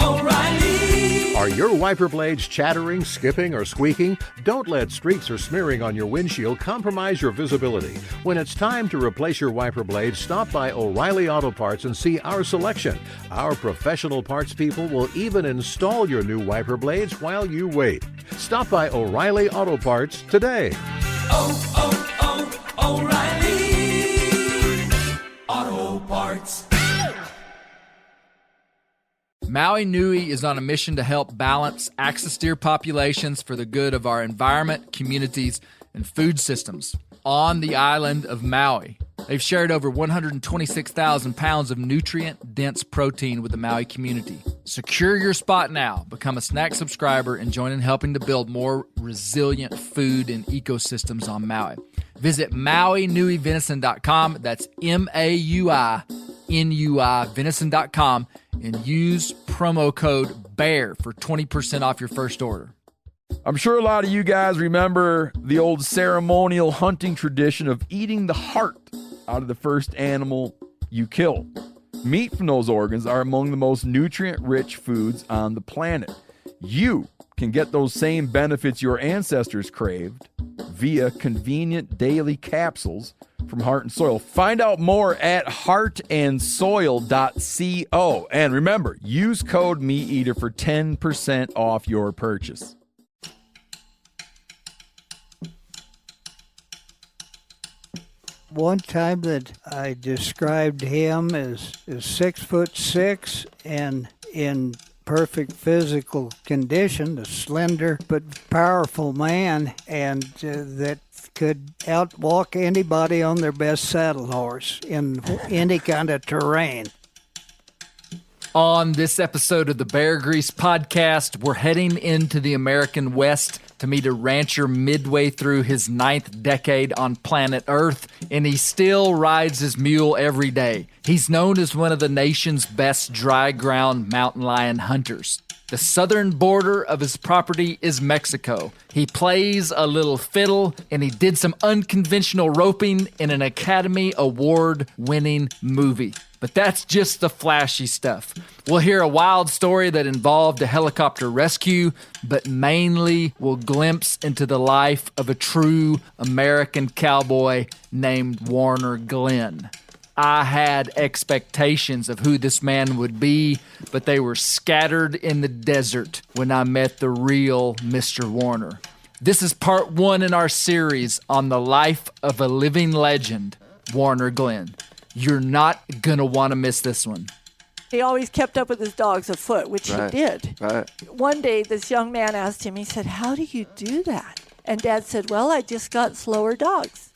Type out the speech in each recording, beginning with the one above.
O'Reilly. Are your wiper blades chattering, skipping, or squeaking? Don't let streaks or smearing on your windshield compromise your visibility. When it's time to replace your wiper blades, stop by O'Reilly Auto Parts and see our selection. Our professional parts people will even install your new wiper blades while you wait. Stop by O'Reilly Auto Parts today. O'Reilly Auto Parts. Maui Nui is on a mission to help balance axis deer populations for the good of our environment, communities, and food systems. On the island of Maui, they've shared over 126,000 pounds of nutrient-dense protein with the Maui community. Secure your spot now. Become a snack subscriber and join in helping to build more resilient food and ecosystems on Maui. Visit MauiNuiVenison.com. That's MAUINUI venison.com and use promo code BEAR for 20% off your first order. I'm sure a lot of you guys remember the old ceremonial hunting tradition of eating the heart out of the first animal you kill. Meat from those organs are among the most nutrient-rich foods on the planet. You can get those same benefits your ancestors craved via convenient daily capsules from Heart and Soil. Find out more at heartandsoil.co. And remember, use code MeatEater for 10% off your purchase. One time that I described him as 6'6" and in perfect physical condition, a slender but powerful man, and that could outwalk anybody on their best saddle horse in any kind of terrain. On this episode of the Bear Grease Podcast, we're heading into the American West to meet a rancher midway through his 9th decade on planet Earth, and he still rides his mule every day. He's known as one of the nation's best dry ground mountain lion hunters. The southern border of his property is Mexico. He plays a little fiddle, and he did some unconventional roping in an Academy Award-winning movie. But that's just the flashy stuff. We'll hear a wild story that involved a helicopter rescue, but mainly we'll glimpse into the life of a true American cowboy named Warner Glenn. I had expectations of who this man would be, but they were scattered in the desert when I met the real Mr. Warner. This is part 1 in our series on the life of a living legend, Warner Glenn. You're not going to want to miss this one. He always kept up with his dogs afoot, which he did. Right. One day, this young man asked him, he said, "How do you do that?" And Dad said, "Well, I just got slower dogs."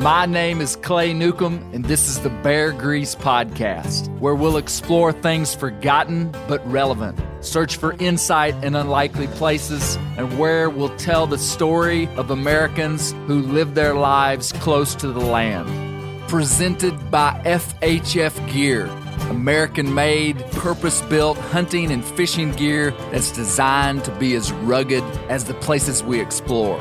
My name is Clay Newcomb, and this is the Bear Grease Podcast, where we'll explore things forgotten but relevant, search for insight in unlikely places, and where we'll tell the story of Americans who live their lives close to the land. Presented by FHF Gear, American-made, purpose-built hunting and fishing gear that's designed to be as rugged as the places we explore.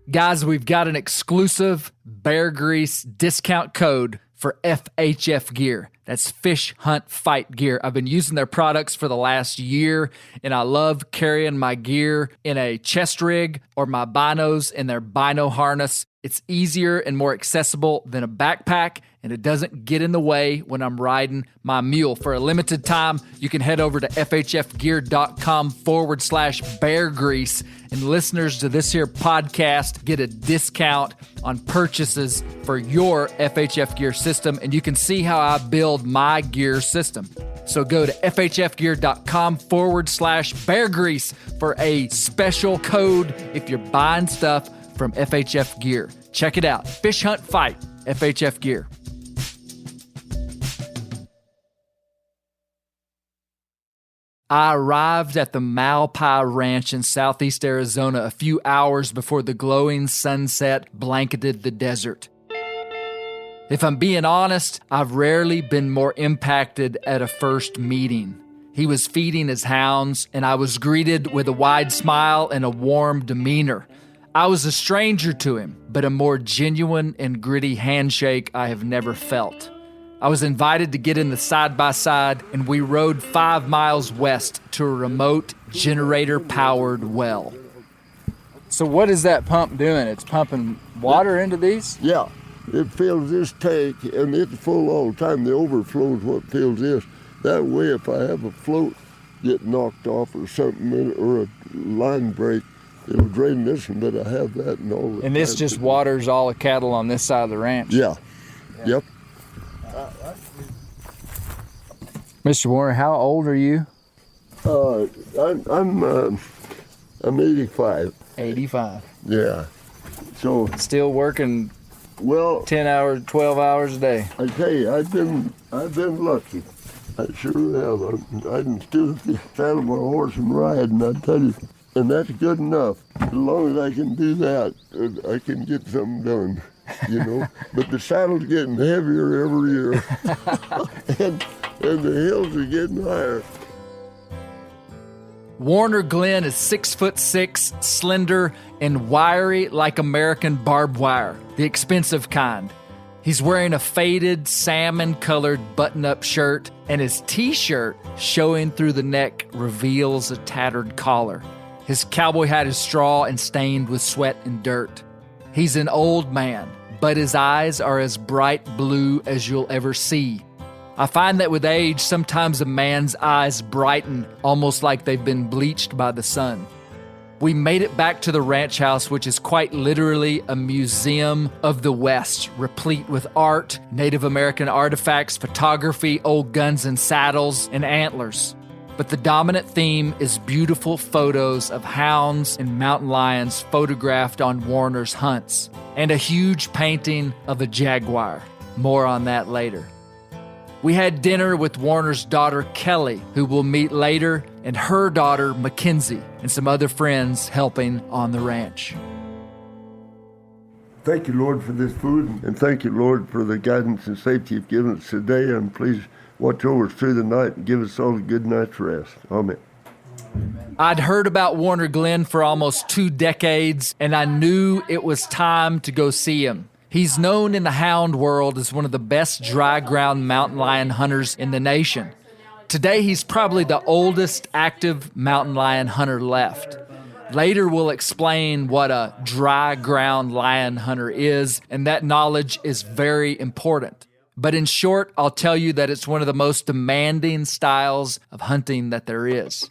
Guys, we've got an exclusive Bear Grease discount code for FHF Gear. That's Fish Hunt Fight Gear. I've been using their products for the last year, and I love carrying my gear in a chest rig or my binos in their bino harness. It's easier and more accessible than a backpack, and it doesn't get in the way when I'm riding my mule. For a limited time, you can head over to FHFgear.com/Bear Grease, and listeners to this here podcast get a discount on purchases for your FHF Gear system, and you can see how I build my gear system. So go to FHFgear.com/Bear Grease for a special code if you're buying stuff from FHF Gear. Check it out. Fish Hunt Fight, FHF Gear. I arrived at the Malpai Ranch in southeast Arizona a few hours before the glowing sunset blanketed the desert. If I'm being honest, I've rarely been more impacted at a first meeting. He was feeding his hounds, and I was greeted with a wide smile and a warm demeanor. I was a stranger to him, but a more genuine and gritty handshake I have never felt. I was invited to get in the side-by-side, and we rode 5 miles west to a remote generator-powered well. So what is that pump doing? It's pumping water into these? Yeah, it fills this tank, and it's full all the time. The overflow is what fills this. That way, if I have a float get knocked off or something, or a line break, it'll drain this one, but I have that and all. And this just waters all the cattle on this side of the ranch? Yeah. Yep. Mr. Warner, how old are you? I'm 85. 85. Yeah. So Still working 10 hours, 12 hours a day. I tell you, I've been lucky. I sure have. I can still saddle my horse and ride, and I tell you, and that's good enough. As long as I can do that, I can get something done, you know. But the saddle's getting heavier every year, and the hills are getting higher. Warner Glenn is 6'6", slender, and wiry like American barbed wire, the expensive kind. He's wearing a faded, salmon-colored button-up shirt, and his T-shirt showing through the neck reveals a tattered collar. His cowboy hat is straw and stained with sweat and dirt. He's an old man, but his eyes are as bright blue as you'll ever see. I find that with age, sometimes a man's eyes brighten almost like they've been bleached by the sun. We made it back to the ranch house, which is quite literally a museum of the West, replete with art, Native American artifacts, photography, old guns and saddles, and antlers. But the dominant theme is beautiful photos of hounds and mountain lions photographed on Warner's hunts, and a huge painting of a jaguar. More on that later. We had dinner with Warner's daughter, Kelly, who we'll meet later, and her daughter, Mackenzie, and some other friends helping on the ranch. Thank you, Lord, for this food, and thank you, Lord, for the guidance and safety you've given us today, and please watch over us through the night and give us all a good night's rest. Amen. I'd heard about Warner Glenn for almost 2 decades, and I knew it was time to go see him. He's known in the hound world as one of the best dry ground mountain lion hunters in the nation. Today, he's probably the oldest active mountain lion hunter left. Later, we'll explain what a dry ground lion hunter is, and that knowledge is very important. But in short, I'll tell you that it's one of the most demanding styles of hunting that there is.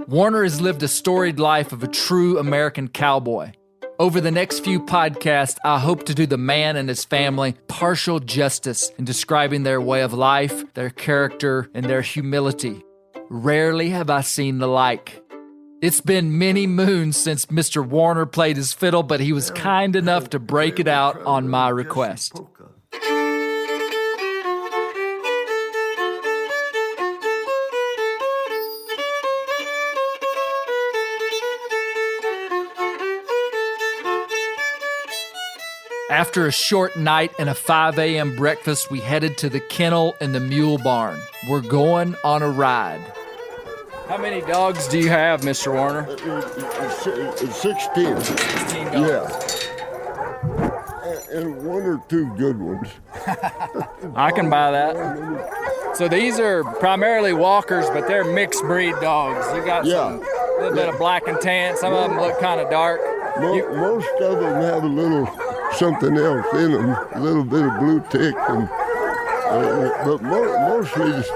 Warner has lived a storied life of a true American cowboy. Over the next few podcasts, I hope to do the man and his family partial justice in describing their way of life, their character, and their humility. Rarely have I seen the like. It's been many moons since Mr. Warner played his fiddle, but he was kind enough to break it out on my request. After a short night and a 5 a.m. breakfast, we headed to the kennel and the mule barn. We're going on a ride. How many dogs do you have, Mr. Warner? It's 16. 16 dogs. Yeah. And 1 or 2 good ones. I can buy that. So these are primarily walkers, but they're mixed breed dogs. You got some little bit of black and tan. Some of them look kind of dark. Most of them have a little something else in them, a little bit of blue tick, and but mostly just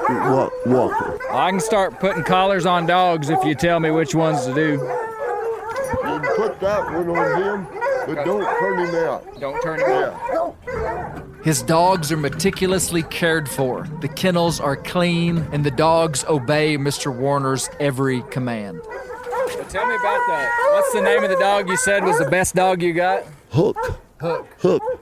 walker. I can start putting collars on dogs if you tell me which ones to do. You can put that one on him, but don't turn him out. Don't turn him out. His dogs are meticulously cared for. The kennels are clean, and the dogs obey Mr. Warner's every command. So tell me about what's the name of the dog you said was the best dog you got? Hook.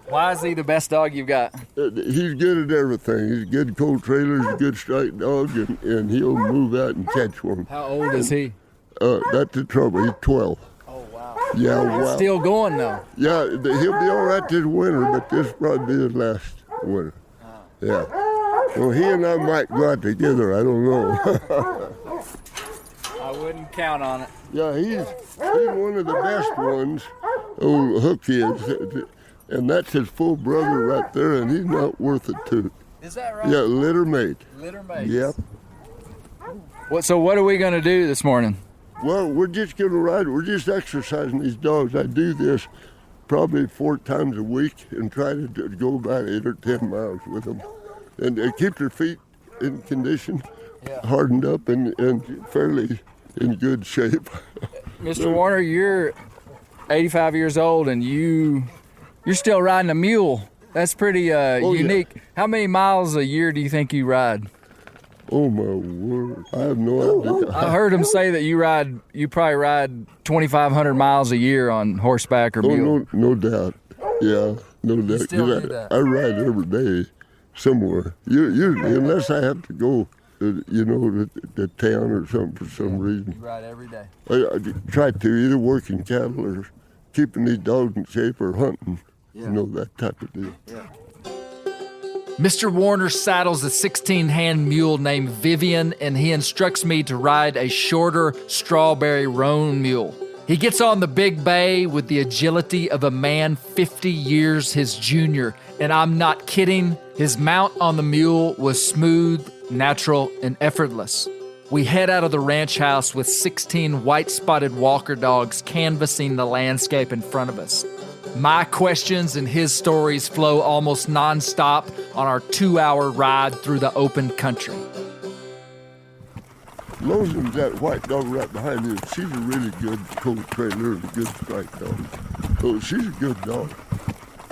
Why is he the best dog you've got? He's good at everything. He's a good cold trailer, he's a good strike dog, and he'll move out and catch one. How old is he? That's the trouble. He's 12. Oh, wow. Yeah, well. Still going though. Yeah, he'll be all right this winter, but this will probably be his last winter. Yeah. Well, he and I might go out together. I don't know. I wouldn't count on it. Yeah, he's one of the best ones. Old Hook is, and that's his full brother right there, and he's not worth it too. Is that right? Yeah, litter mate. Litter mates. Yep. So what are we going to do this morning? Well, we're just going to ride. We're just exercising these dogs. I do this probably 4 times a week and try to go about 8 or 10 miles with them. And keep their feet in condition, hardened up, and fairly in good shape. Mr. Warner, you're 85 years old and you're still riding a mule. That's pretty unique. Yeah. How many miles a year do you think you ride? Oh my word! I have no idea. I heard him say that you probably ride 2,500 miles a year on horseback or mule. No doubt. Yeah, no doubt. still do that? I ride every day somewhere. Usually, unless I have to go, to town or something for some reason. You ride every day. I try to either working cattle or keeping these dogs in shape or hunting. That type of deal. Yeah. Mr. Warner saddles a 16-hand mule named Vivian, and he instructs me to ride a shorter strawberry roan mule. He gets on the big bay with the agility of a man 50 years his junior, and I'm not kidding. His mount on the mule was smooth, natural, and effortless. We head out of the ranch house with 16 white-spotted walker dogs canvassing the landscape in front of us. My questions and his stories flow almost nonstop on our 2-hour ride through the open country. Lonesom's that white dog right behind you. She's a really good colt trailer and a good strike dog. So she's a good dog,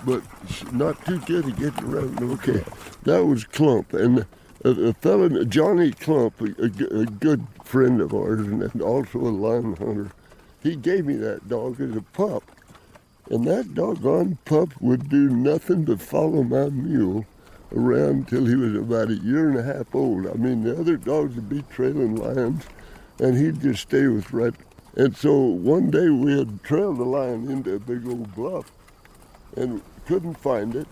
but she's not too good at getting around. Okay, that was Clump, and a fellow, Johnny Clump, a good friend of ours, and also a lion hunter. He gave me that dog as a pup. And that doggone pup would do nothing but follow my mule around till he was about 1.5 years old. I mean, the other dogs would be trailing lions, and he'd just stay with right. And so one day we had trailed the lion into a big old bluff and couldn't find it.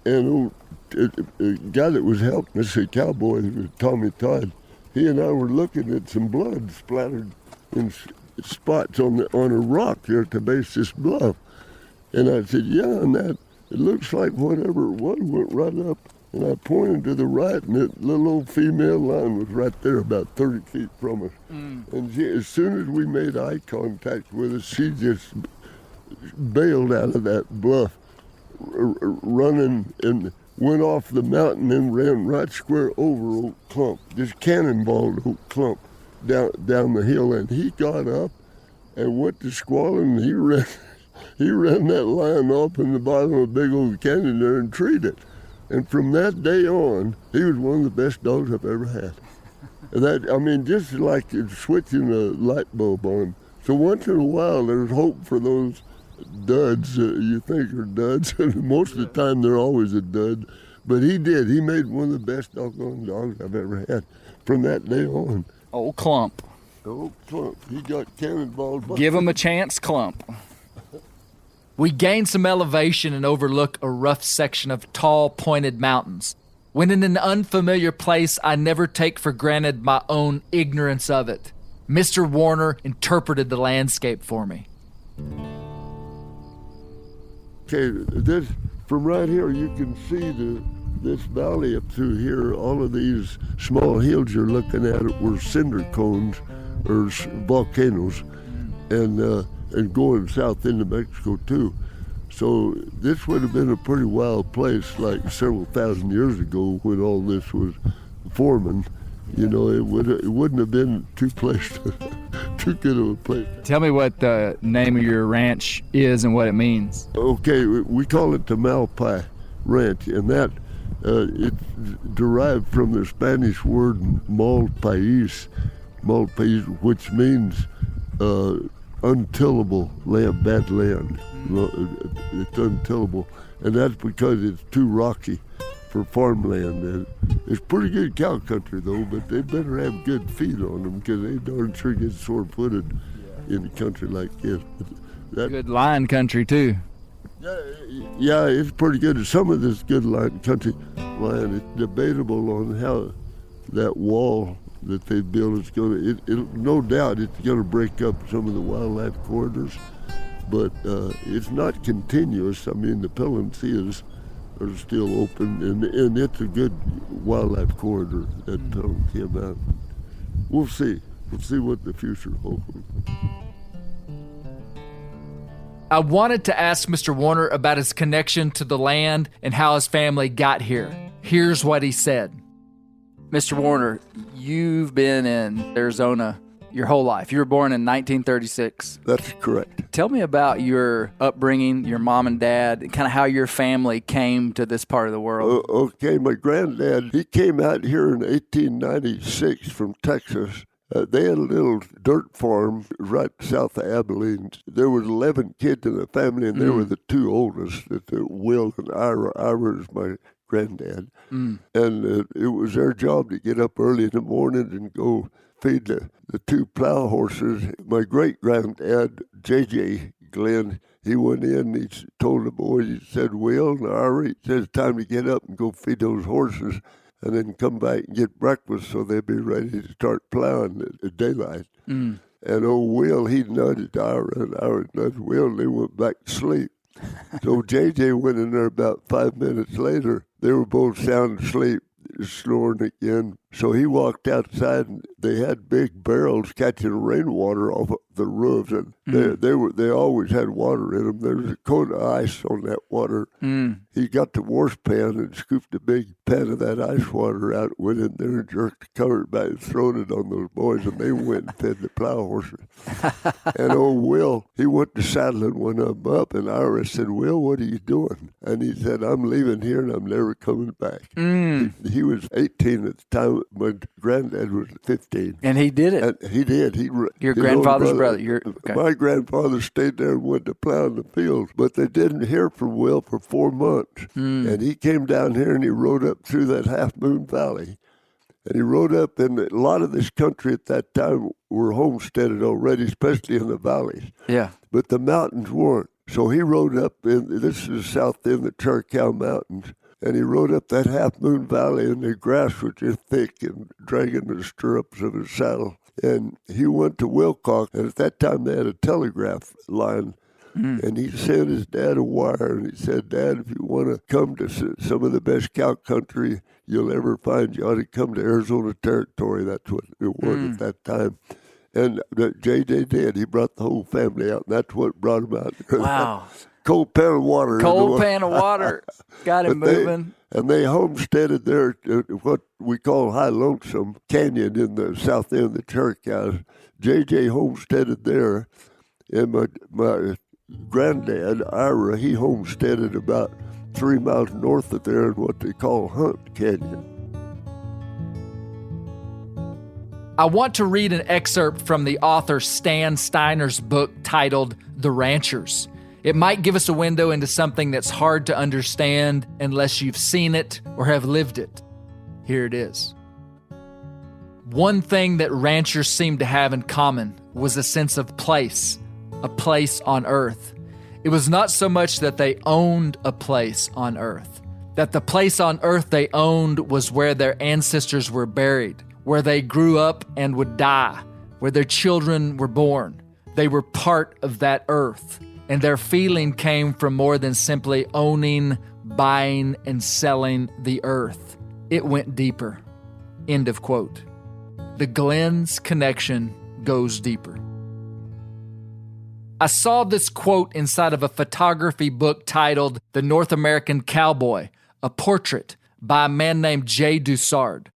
And the guy that was helping us, a cowboy, was Tommy Todd, he and I were looking at some blood splattered in spots on a rock there at the base of this bluff. And I said, yeah, and that, it looks like whatever it was went right up. And I pointed to the right, and that little old female lion was right there about 30 feet from us. And as soon as we made eye contact with us, she just bailed out of that bluff, running and went off the mountain and ran right square over old Clump, just cannonballed old Clump down the hill. And he got up and went to squalling, and he ran that lion off in the bottom of a big old canyon there and treed it. And from that day on, he was one of the best dogs I've ever had. Just like switching a light bulb on. So once in a while, there's hope for those duds you think are duds. Most of the time, they're always a dud. But he did. He made one of the best doggone dogs I've ever had from that day on. Old Clump. Old Clump. He got cannonballed. Give him a chance, Clump. We gain some elevation and overlook a rough section of tall, pointed mountains. When in an unfamiliar place, I never take for granted my own ignorance of it. Mr. Warner interpreted the landscape for me. Okay, this from right here, you can see this valley up through here. All of these small hills you're looking at were cinder cones or volcanoes, and going south into Mexico too. So this would have been a pretty wild place like several thousand years ago when all this was forming. It wouldn't have been too good of a place. Tell me what the name of your ranch is and what it means. Okay, we call it the Malpai Ranch, and that it's derived from the Spanish word malpais, which means untillable land, bad land. It's untillable, and that's because it's too rocky for farmland. It's pretty good cow country though, but they better have good feed on them because they darn sure get sore-footed in a country like this. But Good lion country, too. Yeah, it's pretty good. Some of this good lion country land, it's debatable on how that wall that they built is going to, no doubt it's going to break up some of the wildlife corridors, but it's not continuous. I mean, the Palencias are still open, and it's a good wildlife corridor, that Palencia Mountain. We'll see. We'll see what the future holds. I wanted to ask Mr. Warner about his connection to the land and how his family got here. Here's what he said. Mr. Warner, you've been in Arizona your whole life. You were born in 1936. That's correct. Tell me about your upbringing, your mom and dad, and kind of how your family came to this part of the world. Okay, my granddad, he came out here in 1896 from Texas. They had a little dirt farm right south of Abilene. There was 11 kids in the family, and they were the two oldest, Will and Ira. Ira is my granddad. And it was their job to get up early in the morning and go feed the two plow horses. My great-granddad, J.J. Glenn, he went in and he told the boys, he said, Will and Ira, he said, it's time to get up and go feed those horses and then come back and get breakfast so they'd be ready to start plowing at daylight. And old Will, he nudged Ira, and Ira nudged Will, and they went back to sleep. So J.J. went in there about 5 minutes later. They were both sound asleep, snoring again. So he walked outside, and they had big barrels catching rainwater off of the roofs, and they always had water in them. There was a coat of ice on that water. He got the wash pan and scooped a big pan of that ice water out, went in there and jerked the cover back and thrown it on those boys, and they went and fed the plow horses. And old Will, he went to saddling one of them up, and Ira said, Will, what are you doing? And he said, I'm leaving here and I'm never coming back. He was 18 at the time. My granddad was 15. And he did it. And he did. Your grandfather's brother. Okay. My grandfather stayed there and went to plow in the fields, but they didn't hear from Will for 4 months. And he came down here and he rode up through that Half Moon Valley. And he rode up, and a lot of this country at that time were homesteaded already, especially in the valleys. Yeah. But the mountains weren't. So he rode up, this is south in the Charcow Mountains, and he rode up that Half Moon Valley, and the grass was just thick and dragging the stirrups of his saddle. And he went to Wilcox, and at that time they had a telegraph line. And he sent his dad a wire, and he said, Dad, if you want to come to some of the best cow country you'll ever find, you ought to come to Arizona Territory. That's what it was at that time. And J.J. did. He brought the whole family out, and that's what brought him out. Wow. Cold pan of water. Cold pan of water. Got him moving. And they homesteaded there at what we call High Lonesome Canyon in the south end of the Cherokee. J.J. homesteaded there, and my granddad, Ira, he homesteaded about 3 miles north of there in what they call Hunt Canyon. I want to read an excerpt from the author Stan Steiner's book titled The Ranchers. It might give us a window into something that's hard to understand unless you've seen it or have lived it. Here it is. One thing that ranchers seemed to have in common was a sense of place, a place on earth. It was not so much that they owned a place on earth, that the place on earth they owned was where their ancestors were buried, where they grew up and would die, where their children were born. They were part of that earth, and their feeling came from more than simply owning, buying, and selling the earth. It went deeper. End of quote. The Glenn's connection goes deeper. I saw this quote inside of a photography book titled The North American Cowboy, a portrait by a man named Jay Dussard.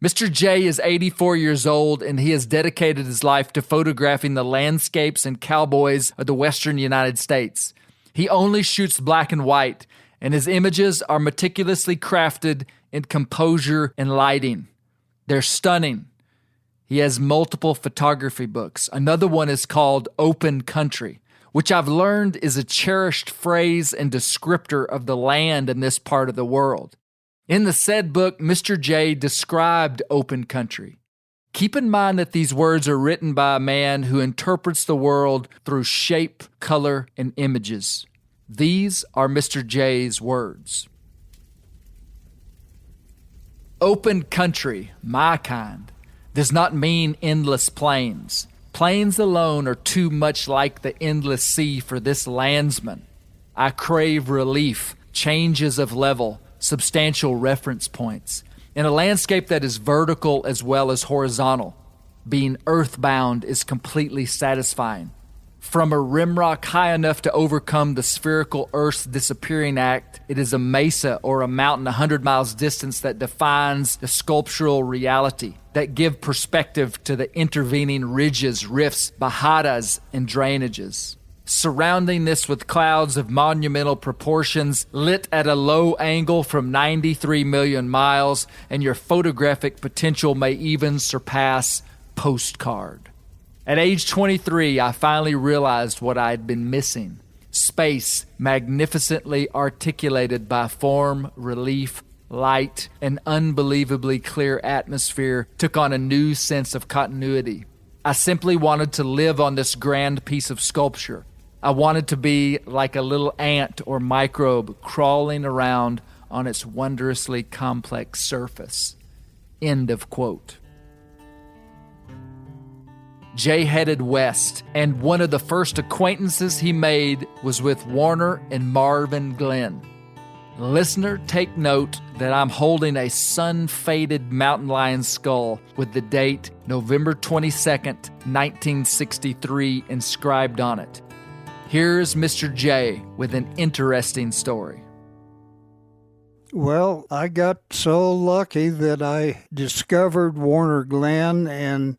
Mr. J is 84 years old, and he has dedicated his life to photographing the landscapes and cowboys of the western United States. He only shoots black and white, and his images are meticulously crafted in composure and lighting. They're stunning. He has multiple photography books. Another one is called Open Country, which I've learned is a cherished phrase and descriptor of the land in this part of the world. In the said book, Mr. J described open country. Keep in mind that these words are written by a man who interprets the world through shape, color, and images. These are Mr. J's words. Open country, my kind, does not mean endless plains. Plains alone are too much like the endless sea for this landsman. I crave relief, changes of level, substantial reference points, in a landscape that is vertical as well as horizontal. Being earthbound is completely satisfying. From a rimrock high enough to overcome the spherical Earth's disappearing act, it is a mesa or a mountain 100 miles distance that defines the sculptural reality, that give perspective to the intervening ridges, rifts, bajadas, and drainages. Surrounding this with clouds of monumental proportions, lit at a low angle from 93 million miles, and your photographic potential may even surpass postcard. At age 23, I finally realized what I had been missing. Space, magnificently articulated by form, relief, light, and unbelievably clear atmosphere, took on a new sense of continuity. I simply wanted to live on this grand piece of sculpture. I wanted to be like a little ant or microbe crawling around on its wondrously complex surface. End of quote. Jay headed west, and one of the first acquaintances he made was with Warner and Marvin Glenn. Listener, take note that I'm holding a sun-faded mountain lion skull with the date November 22nd, 1963 inscribed on it. Here's Mr. J with an interesting story. Well, I got so lucky that I discovered Warner Glenn, and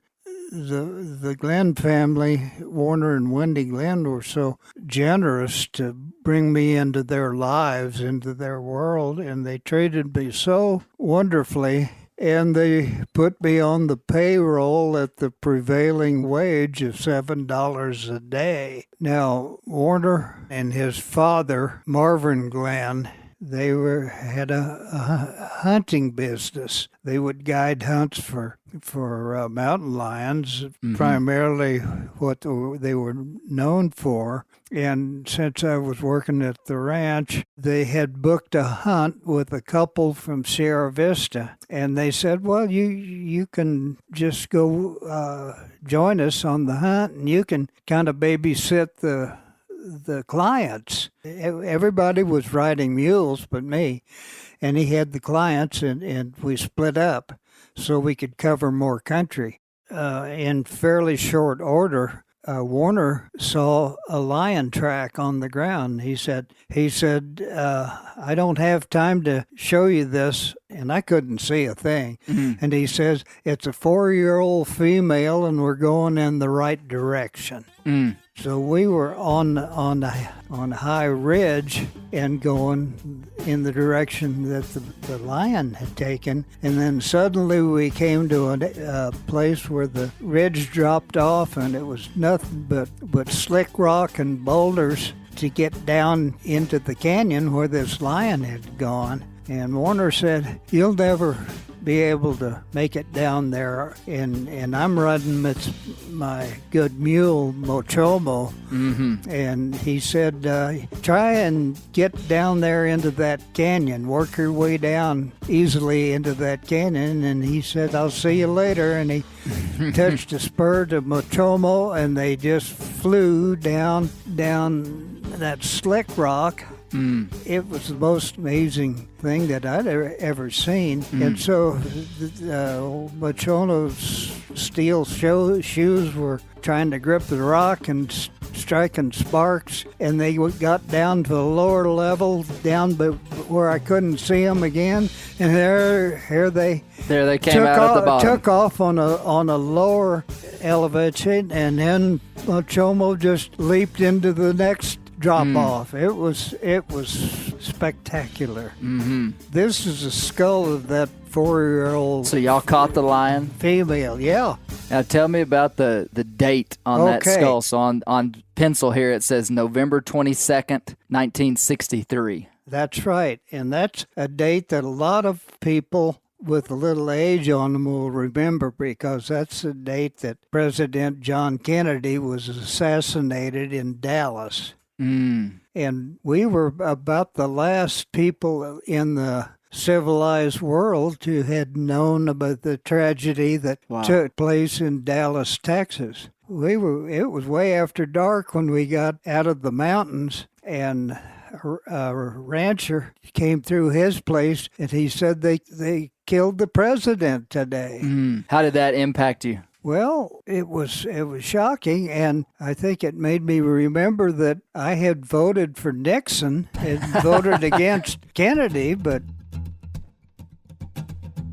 the Glenn family, Warner and Wendy Glenn, were so generous to bring me into their lives, into their world, and they treated me so wonderfully. And they put me on the payroll at the prevailing wage of $7 a day. Now, Warner and his father, Marvin Glenn, they had a hunting business. They would guide hunts for mountain lions, primarily what they were known for. And since I was working at the ranch, they had booked a hunt with a couple from Sierra Vista. And they said, well, you can just go join us on the hunt, and you can kind of babysit the clients. Everybody was riding mules but me, and he had the clients, and we split up so we could cover more country. In fairly short order, Warner saw a lion track on the ground. He said, I don't have time to show you this, and I couldn't see a thing. Mm-hmm. And he says, it's a 4-year-old female, and we're going in the right direction. Mm. So we were on a high ridge and going in the direction that the lion had taken. And then suddenly we came to a place where the ridge dropped off, and it was nothing but slick rock and boulders to get down into the canyon where this lion had gone. And Warner said, you'll never be able to make it down there. And I'm riding my good mule, Mochomo. Mm-hmm. And he said, try and get down there into that canyon. Work your way down easily into that canyon. And he said, I'll see you later. And he touched a spur to Mochomo, and they just flew down that slick rock. Mm. It was the most amazing thing that I'd ever seen. Mm. And so Mochono's steel shoes were trying to grip the rock and striking sparks, and they got down to a lower level, down where I couldn't see them again. And there they came out at the bottom. Took off on a lower elevation, and then Mochomo just leaped into the next drop off. It was spectacular. Mm-hmm. This is the skull of that 4-year-old. So y'all caught the lion? Female, yeah. Now tell me about the date on that skull. So on pencil here it says November 22nd, 1963. That's right. And that's a date that a lot of people with a little age on them will remember, because that's the date that President John Kennedy was assassinated in Dallas. And we were about the last people in the civilized world who had known about the tragedy that took place in Dallas, Texas. It was way after dark when we got out of the mountains, and a rancher came through his place, and he said they killed the president today. How did that impact you? Well, it was shocking, and I think it made me remember that I had voted for Nixon and voted against Kennedy, but...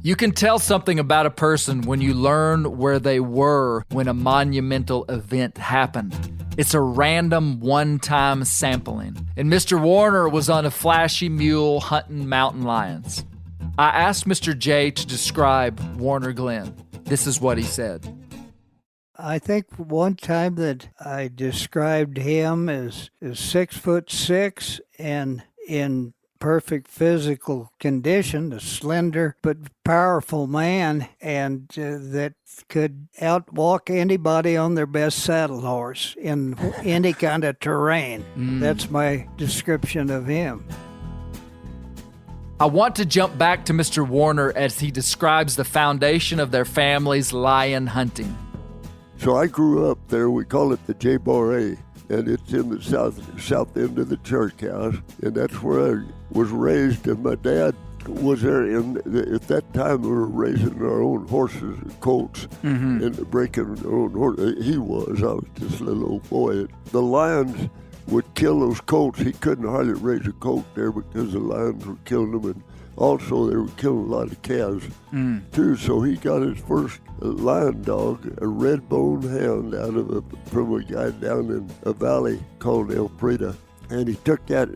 You can tell something about a person when you learn where they were when a monumental event happened. It's a random one-time sampling, and Mr. Warner was on a flashy mule hunting mountain lions. I asked Mr. J to describe Warner Glenn. This is what he said. I think one time that I described him as 6'6" and in perfect physical condition, a slender but powerful man, and that could outwalk anybody on their best saddle horse in any kind of terrain. That's my description of him. I want to jump back to Mr. Warner as he describes the foundation of their family's lion hunting. So I grew up there. We call it the J-Bar-A, and it's in the south end of the church house, and that's where I was raised. And my dad was there. At that time, we were raising our own horses, colts, and breaking our own horses. I was just a little old boy. The lions would kill those colts. He couldn't hardly raise a colt there because the lions were killing them, and also they were killing a lot of calves too. So he got his first lion dog, a red bone hound, from a guy down in a valley called El Prida. And he took that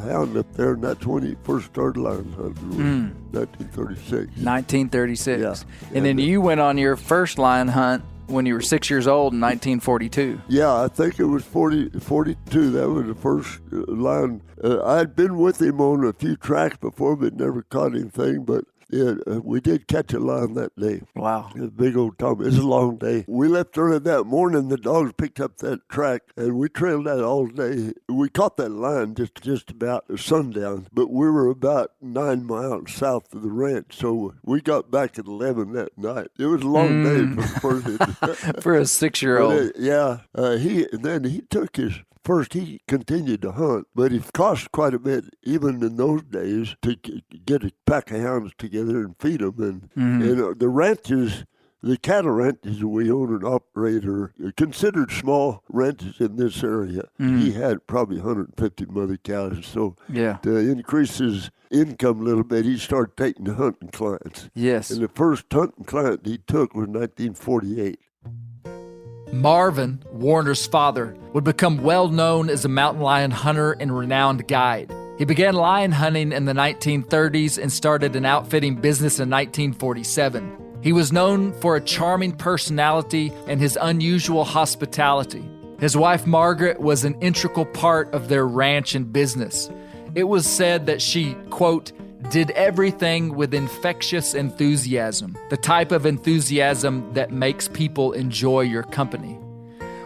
hound up there, and that's when he first started lion hunting, 1936. 1936. Yeah. And then you went on your first lion hunt when you were 6 years old in 1942. Yeah, I think it was 42. That was the first lion. I'd been with him on a few tracks before, but never caught anything. But yeah, we did catch a lion that day. Wow. A big old Tom. It's a long day. We left early that morning. The dogs picked up that track, and we trailed that all day. We caught that lion just about sundown, but we were about 9 miles south of the ranch, so we got back at 11 that night. It was a long day for the first. For a 6-year-old. He took his... First, he continued to hunt, but it cost quite a bit, even in those days, to get a pack of hounds together and feed them. And the ranches, the cattle ranches we own and operate are considered small ranches in this area. He had probably 150 mother cows, so to increase his income a little bit, he started taking hunting clients. Yes. And the first hunting client he took was 1948. Marvin, Warner's father, would become well known as a mountain lion hunter and renowned guide. He began lion hunting in the 1930s and started an outfitting business in 1947. He was known for a charming personality and his unusual hospitality. His wife, Margaret, was an integral part of their ranch and business. It was said that she, quote, did everything with infectious enthusiasm, the type of enthusiasm that makes people enjoy your company.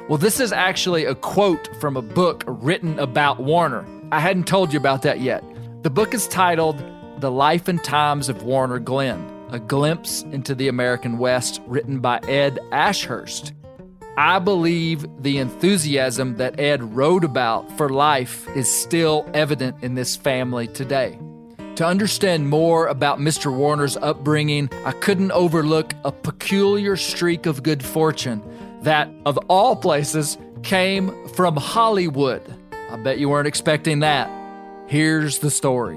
Well, this is actually a quote from a book written about Warner. I hadn't told you about that yet. The book is titled The Life and Times of Warner Glenn, A Glimpse into the American West, written by Ed Ashurst. I believe the enthusiasm that Ed wrote about for life is still evident in this family today. To understand more about Mr. Warner's upbringing, I couldn't overlook a peculiar streak of good fortune that, of all places, came from Hollywood. I bet you weren't expecting that. Here's the story.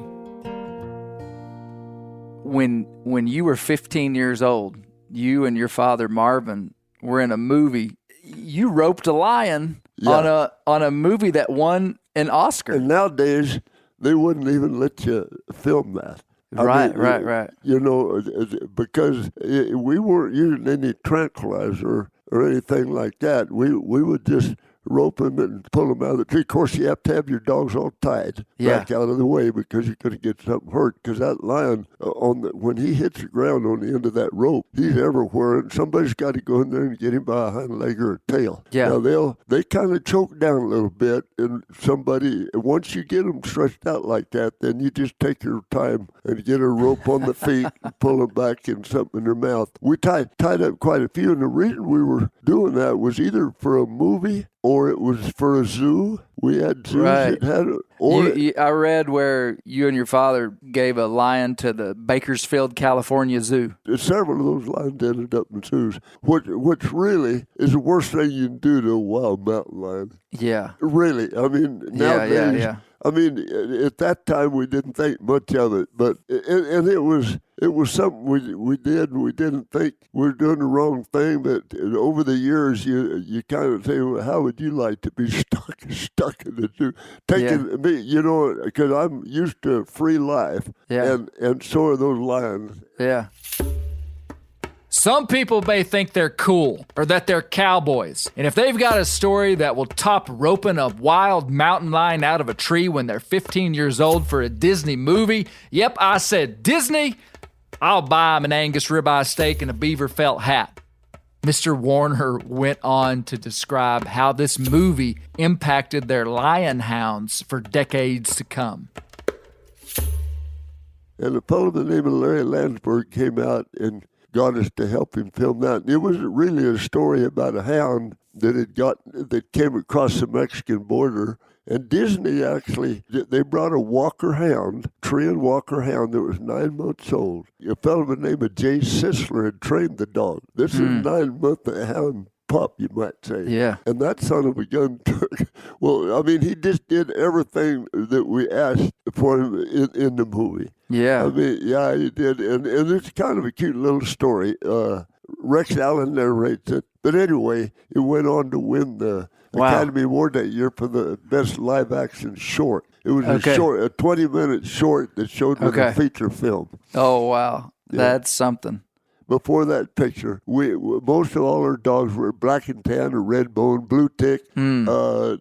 When you were 15 years old, you and your father, Marvin, were in a movie. You roped a lion on a movie that won an Oscar. And nowadays, they wouldn't even let you film that. Right. You know, because we weren't using any tranquilizer or anything like that. We would just rope them and pull them out of the tree. Of course, you have to have your dogs all tied back out of the way because you're going to get something hurt. Because that lion, when he hits the ground on the end of that rope, he's everywhere, and somebody's got to go in there and get him by a hind leg or a tail. Yeah. Now, they kind of choke down a little bit, and once you get them stretched out like that, then you just take your time and get a rope on the feet and pull them back and something in their mouth. We tied up quite a few, and the reason we were doing that was either for a movie or it was for a zoo. We had zoos that had it. I read where you and your father gave a lion to the Bakersfield, California Zoo. Several of those lions ended up in zoos, which really is the worst thing you can do to a wild mountain lion. Yeah. Really. I mean, nowadays, Yeah. I mean, at that time we didn't think much of it, but it was something we did, and we didn't think we were doing the wrong thing. But over the years, you kind of say, well, how would you like to be stuck in the zoo? Taking me, because I'm used to a free life, and so are those lions. Yeah. Some people may think they're cool or that they're cowboys. And if they've got a story that will top roping a wild mountain lion out of a tree when they're 15 years old for a Disney movie, yep, I said Disney, I'll buy them an Angus ribeye steak and a beaver felt hat. Mr. Warner went on to describe how this movie impacted their lion hounds for decades to come. And a fellow by the name of Larry Landsberg came out and got us to help him film that. And it was really a story about a hound that came across the Mexican border. And Disney actually, they brought a Walker hound, Treeing Walker hound that was 9 months old. A fellow by the name of Jay Sisler had trained the dog. This is a 9-month hound pup, you might say. Yeah. And that son of a gun took, well, I mean, he just did everything that we asked for him in the movie. Yeah. I mean, yeah, he did. And it's kind of a cute little story. Rex Allen narrates it. But anyway, it went on to win the Academy Award that year for the best live action short. It was a 20-minute short that showed with a feature film. Oh, wow. Yeah. That's something. Before that picture, most of all our dogs were black and tan or red bone, blue tick, red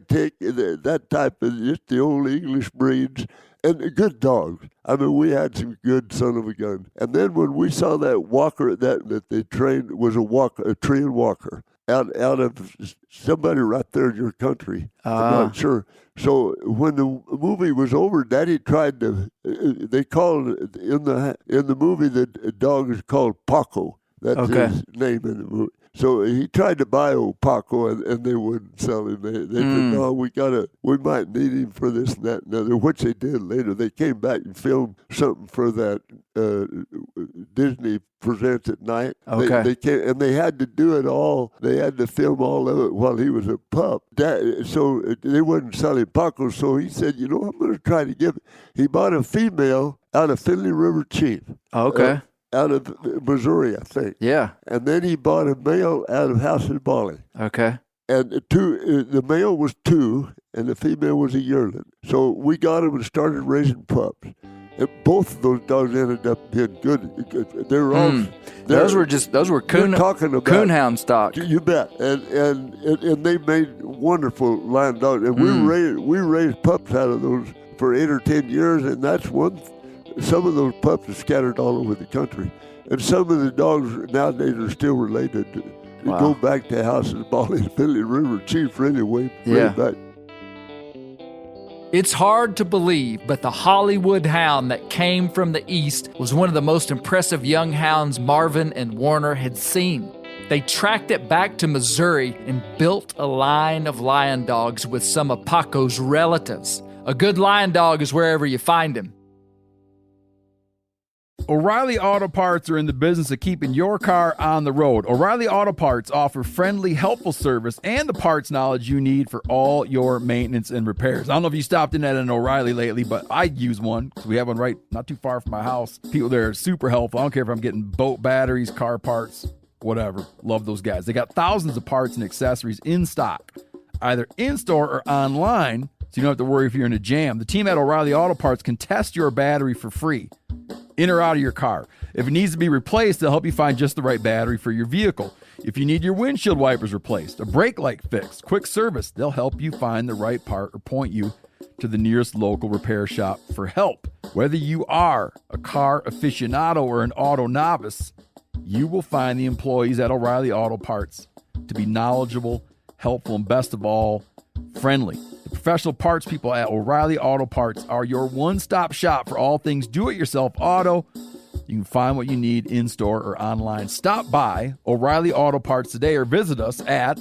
tick, that type of just the old English breeds, and good dogs. I mean, we had some good son of a gun. And then when we saw that walker that they trained was a Treeing Walker out of somebody right there in your country. I'm not sure. So when the movie was over, Daddy tried to. They called in the movie the dog is called Paco. That's his name in the movie. So he tried to buy old Paco, and they wouldn't sell him. They said, no, we might need him for this and that and other, which they did later. They came back and filmed something for that Disney Presents at Night. Okay. They came, and they had to do it all. They had to film all of it while he was a pup. So they wouldn't sell him Paco, so he said, I'm going to try to give it. He bought a female out of Finley River Chief. Okay. Out of Missouri, I think. Yeah. And then he bought a male out of House and Bali. Okay. And the male was 2, and the female was a yearling. So we got him and started raising pups. And both of those dogs ended up being good. They were all. Those were coonhound stock. You bet. And they made wonderful lion dogs. And we raised pups out of those for 8 or 10 years, and that's one. Some of those pups are scattered all over the country. And some of the dogs nowadays are still related. They go back to House and Bali and Finley River Chief really way back. It's hard to believe, but the Hollywood hound that came from the East was one of the most impressive young hounds Marvin and Warner had seen. They tracked it back to Missouri and built a line of lion dogs with some of Paco's relatives. A good lion dog is wherever you find him. O'Reilly Auto Parts are in the business of keeping your car on the road. O'Reilly Auto Parts offer friendly, helpful service and the parts knowledge you need for all your maintenance and repairs. I don't know if you stopped in at an O'Reilly lately, but I use one because we have one right not too far from my house. People there are super helpful. I don't care if I'm getting boat batteries, car parts, whatever. Love those guys. They got thousands of parts and accessories in stock, either in-store or online, so you don't have to worry if you're in a jam. The team at O'Reilly Auto Parts can test your battery for free. in or out of your car. If it needs to be replaced, they'll help you find just the right battery for your vehicle. If you need your windshield wipers replaced, a brake light fixed, quick service, they'll help you find the right part or point you to the nearest local repair shop for help. Whether you are a car aficionado or an auto novice, you will find the employees at O'Reilly Auto Parts to be knowledgeable, helpful, and best of all, friendly. The professional parts people at O'Reilly Auto Parts are your one-stop shop for all things do-it-yourself auto. You can find what you need in-store or online. Stop by O'Reilly Auto Parts today or visit us at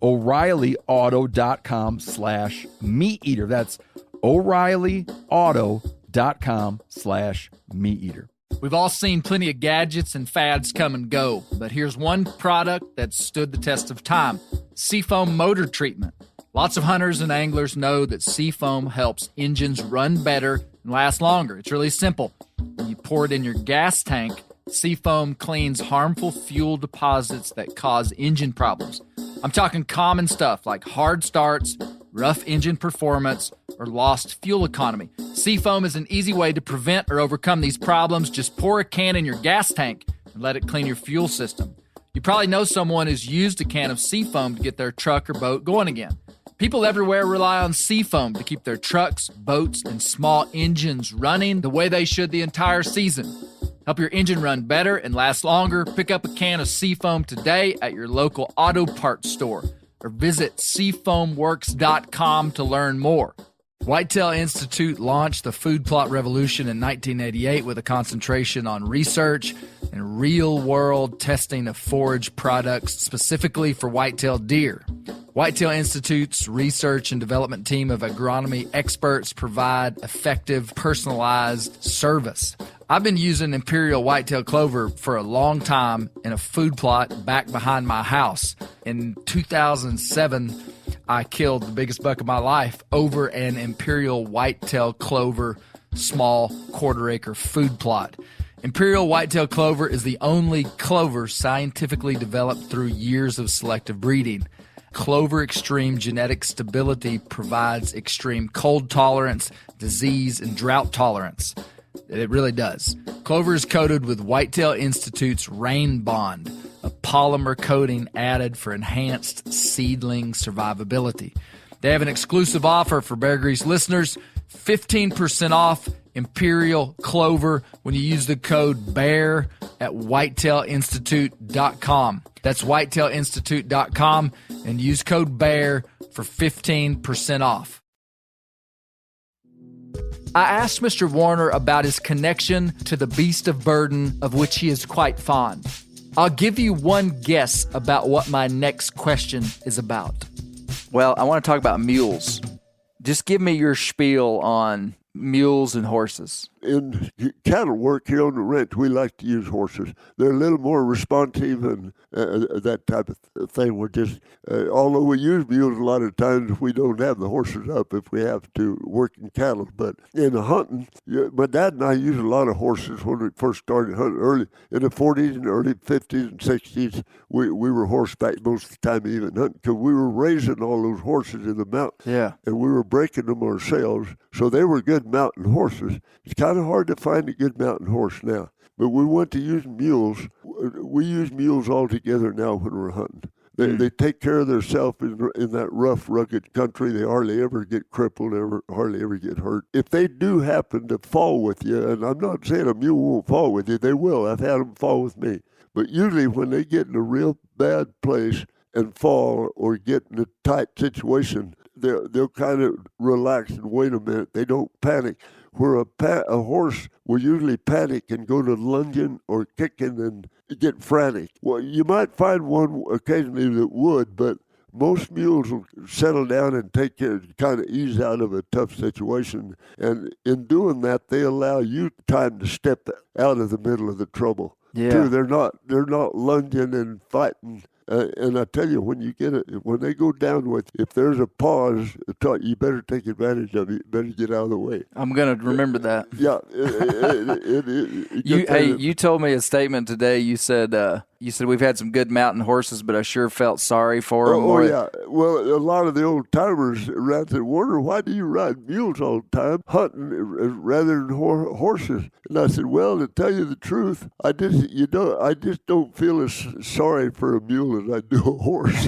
O'ReillyAuto.com/meat-eater. That's O'ReillyAuto.com/meat-eater. We've all seen plenty of gadgets and fads come and go, but here's one product that stood the test of time: Seafoam motor treatment. Lots of hunters and anglers know that Seafoam helps engines run better and last longer. It's really simple. When you pour it in your gas tank, Seafoam cleans harmful fuel deposits that cause engine problems. I'm talking common stuff like hard starts, rough engine performance, or lost fuel economy. Seafoam is an easy way to prevent or overcome these problems. Just pour a can in your gas tank and let it clean your fuel system. You probably know someone who's used a can of Seafoam to get their truck or boat going again. People everywhere rely on Seafoam to keep their trucks, boats, and small engines running the way they should the entire season. Help your engine run better and last longer. Pick up a can of Seafoam today at your local auto parts store or visit seafoamworks.com to learn more. Whitetail Institute launched the food plot revolution in 1988 with a concentration on research and real-world testing of forage products specifically for whitetail deer. Whitetail Institute's research and development team of agronomy experts provide effective, personalized service. I've been using Imperial whitetail clover for a long time in a food plot back behind my house. In 2007, I killed the biggest buck of my life over an Imperial whitetail clover small quarter-acre food plot. Imperial whitetail clover is the only clover scientifically developed through years of selective breeding. Clover Extreme genetic stability provides extreme cold tolerance, disease, and drought tolerance. It really does. Clover is coated with Whitetail Institute's Rain Bond, a polymer coating added for enhanced seedling survivability. They have an exclusive offer for Bear Grease listeners, 15% off Imperial Clover when you use the code BEAR at whitetailinstitute.com. That's whitetailinstitute.com and use code BEAR for 15% off. I asked Mr. Warner about his connection to the beast of burden, of which he is quite fond. I'll give you one guess about what my next question is about. Well, I want to talk about mules. Just give me your spiel on mules and horses. In cattle work here on the ranch, we like to use horses. They're a little more responsive and that type of thing. We're just, although we use mules a lot of times, we don't have the horses up if we have to work in cattle. But in the hunting, my dad and I used a lot of horses when we first started hunting early. In the 40s and early 50s and 60s, we were horseback most of the time even hunting because we were raising all those horses in the mountain. Yeah. And we were breaking them ourselves. So they were good mountain horses. It's kind of hard to find a good mountain horse now. But we went to use mules. We use mules all together now when we're hunting. They take care of themselves in that rough, rugged country. They hardly ever get crippled, hardly ever get hurt. If they do happen to fall with you, and I'm not saying a mule won't fall with you, they will. I've had them fall with me. But usually when they get in a real bad place and fall or get in a tight situation, they'll kind of relax and wait a minute. They don't panic. Where a horse will usually panic and go to lunging or kicking and get frantic. Well, you might find one occasionally that would, but most mules will settle down and take care, kind of ease out of a tough situation. And in doing that, they allow you time to step out of the middle of the trouble. Yeah. Too, they're not lunging and fighting. And I tell you, when they go down with, if there's a pause, you better take advantage of it. You better get out of the way. I'm going to remember that. Yeah. You told me a statement today. You said You said we've had some good mountain horses, but I sure felt sorry for them. Oh, yeah. Well, a lot of the old timers around said, Warner, why do you ride mules all the time, hunting rather than horses? And I said, well, to tell you the truth, I just don't feel as sorry for a mule as I do a horse.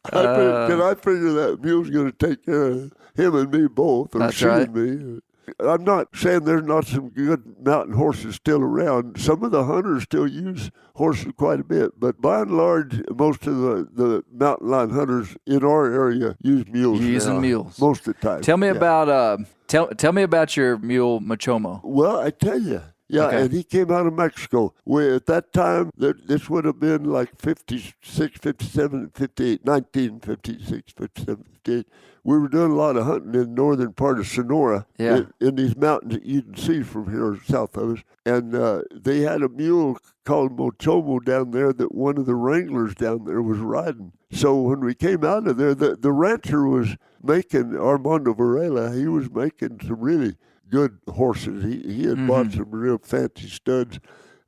I figure that mule's going to take care of him and me both, or she and me. I'm not saying there's not some good mountain horses still around. Some of the hunters still use horses quite a bit, but by and large, most of the mountain lion hunters in our area use mules. Using mules most of the time. Tell me about tell me about your mule Machomo. Well, I tell you. Yeah, okay. And he came out of Mexico. At that time, this would have been like 56, 57, 58, 1956, 57, 58. We were doing a lot of hunting in the northern part of Sonora, in these mountains that you can see from here south of us. And they had a mule called Machomo down there that one of the wranglers down there was riding. So when we came out of there, the rancher was making, Armando Varela, he was making some really good horses. He had bought some real fancy studs.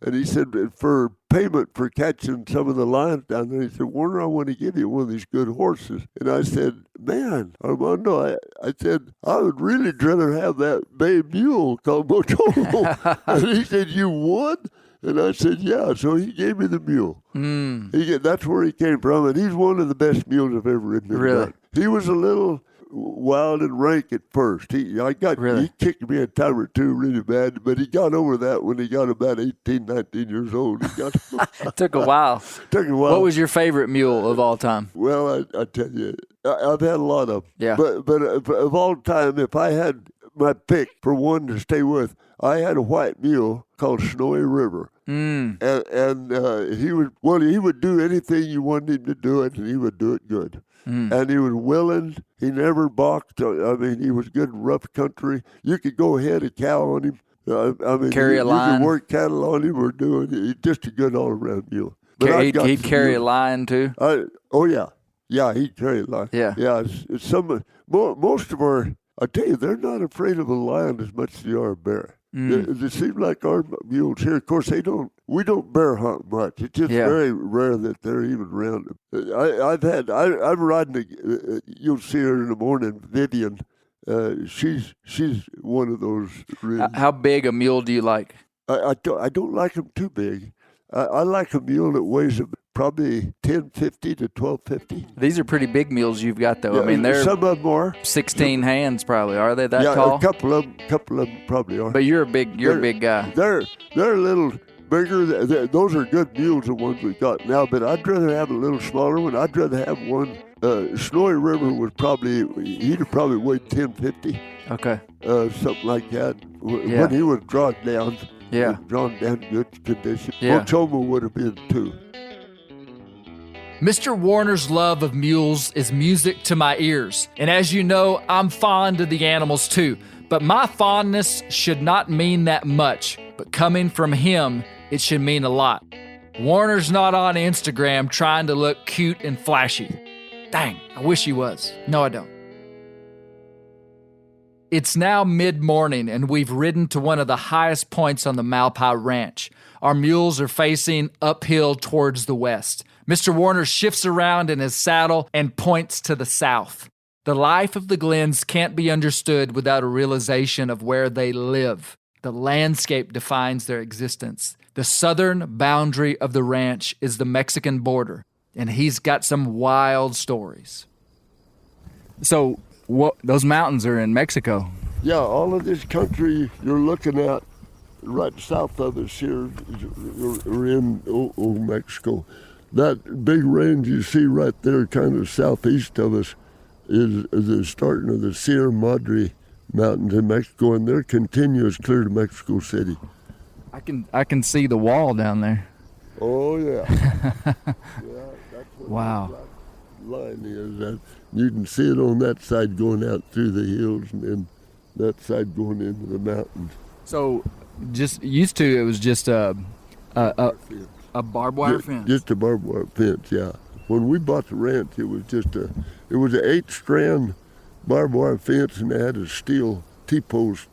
And he said, for payment for catching some of the lions down there, he said, Warner, I want to give you one of these good horses. And I said, man, Armando, I said, I would really rather have that bay mule called Machomo. And he said, you would? And I said, yeah. So he gave me the mule. That's where he came from. And he's one of the best mules I've ever ridden. Really? He was a little wild and rank at first. He kicked me a time or two really bad, but he got over that when he got about 18, 19 years old. It took a while. What was your favorite mule of all time? Well, I tell you, I've had a lot of them. Yeah. But of all time, if I had my pick for one to stay with, I had a white mule called Snowy River. And he would do anything you wanted him to do it, and he would do it good. And he was willing. He never balked. I mean, he was good in rough country. You could go ahead a cow on him. Carry a line. You could work cattle on him or do it. He's just a good all-around mule. He'd carry a line, too? Yeah, he'd carry a line. Yeah. Yeah, most of our, I tell you, they're not afraid of a lion as much as they are a bear. It seems like our mules here, of course, we don't bear hunt much. It's just very rare that they're even around. I'm riding, you'll see her in the morning, Vivian. She's one of those. Really, how big a mule do you like? I don't like them too big. I like a mule that weighs probably 1050 to 1250. These are pretty big mules you've got, though. I mean, they're some of them are 16 hands, probably. Are they that tall? A couple of them probably are. But you're a big guy. They're a little bigger. Those are good mules, the ones we got now. But I'd rather have a little smaller one. I'd rather have one. Snowy River was he'd have probably weighed 1050. Okay. Something like that. When he was drawn down. Yeah. Drawn down in good condition. Yeah. Machomo would have been too. Mr. Warner's love of mules is music to my ears. And as you know, I'm fond of the animals too. But my fondness should not mean that much. But coming from him, it should mean a lot. Warner's not on Instagram trying to look cute and flashy. Dang, I wish he was. No, I don't. It's now mid-morning, and we've ridden to one of the highest points on the Malpai Ranch. Our mules are facing uphill towards the west. Mr. Warner shifts around in his saddle and points to the south. The life of the Glens can't be understood without a realization of where they live. The landscape defines their existence. The southern boundary of the ranch is the Mexican border, and he's got some wild stories. So, those mountains are in Mexico? Yeah, all of this country you're looking at right south of us here, we're in old Mexico. That big range you see right there kind of southeast of us is the starting of the Sierra Madre Mountains in Mexico, and they're continuous clear to Mexico City. I can see the wall down there. Oh, yeah. That's what wow. that line is. That you can see it on that side going out through the hills and then that side going into the mountains. So, just used to, it was just a barbed wire fence? Just a barbed wire fence, yeah. When we bought the ranch, it was an 8-strand barbed wire fence, and they had a steel T-post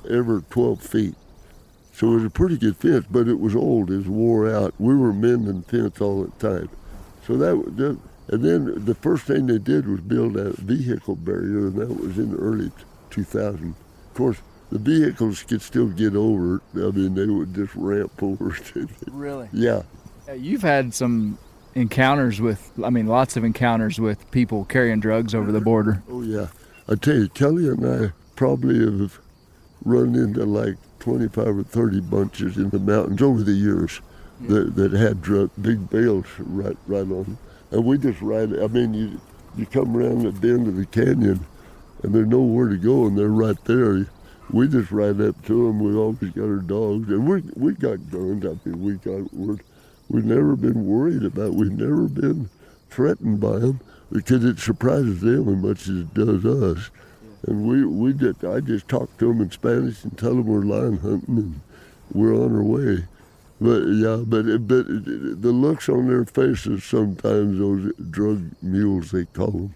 every 12 feet. So it was a pretty good fence, but it was old. It was wore out. We were mending the fence all the time. So and then the first thing they did was build a vehicle barrier, and that was in the early 2000s. Of course, the vehicles could still get over it. I mean, they would just ramp over it. Really? Yeah. You've had some lots of encounters with people carrying drugs over the border. Oh, yeah. I tell you, Kelly and I probably have run into like 25 or 30 bunches in the mountains over the years that had big bales right on them. And we just ride. I mean, you come around the bend of the canyon, and there's nowhere to go, and they're right there. We just ride up to them. We always got our dogs, and we got guns. I mean, we've never been worried about. We've never been threatened by them because it surprises them as much as it does us. And I just talk to them in Spanish and tell them we're lion hunting and we're on our way. But the looks on their faces sometimes, those drug mules they call them,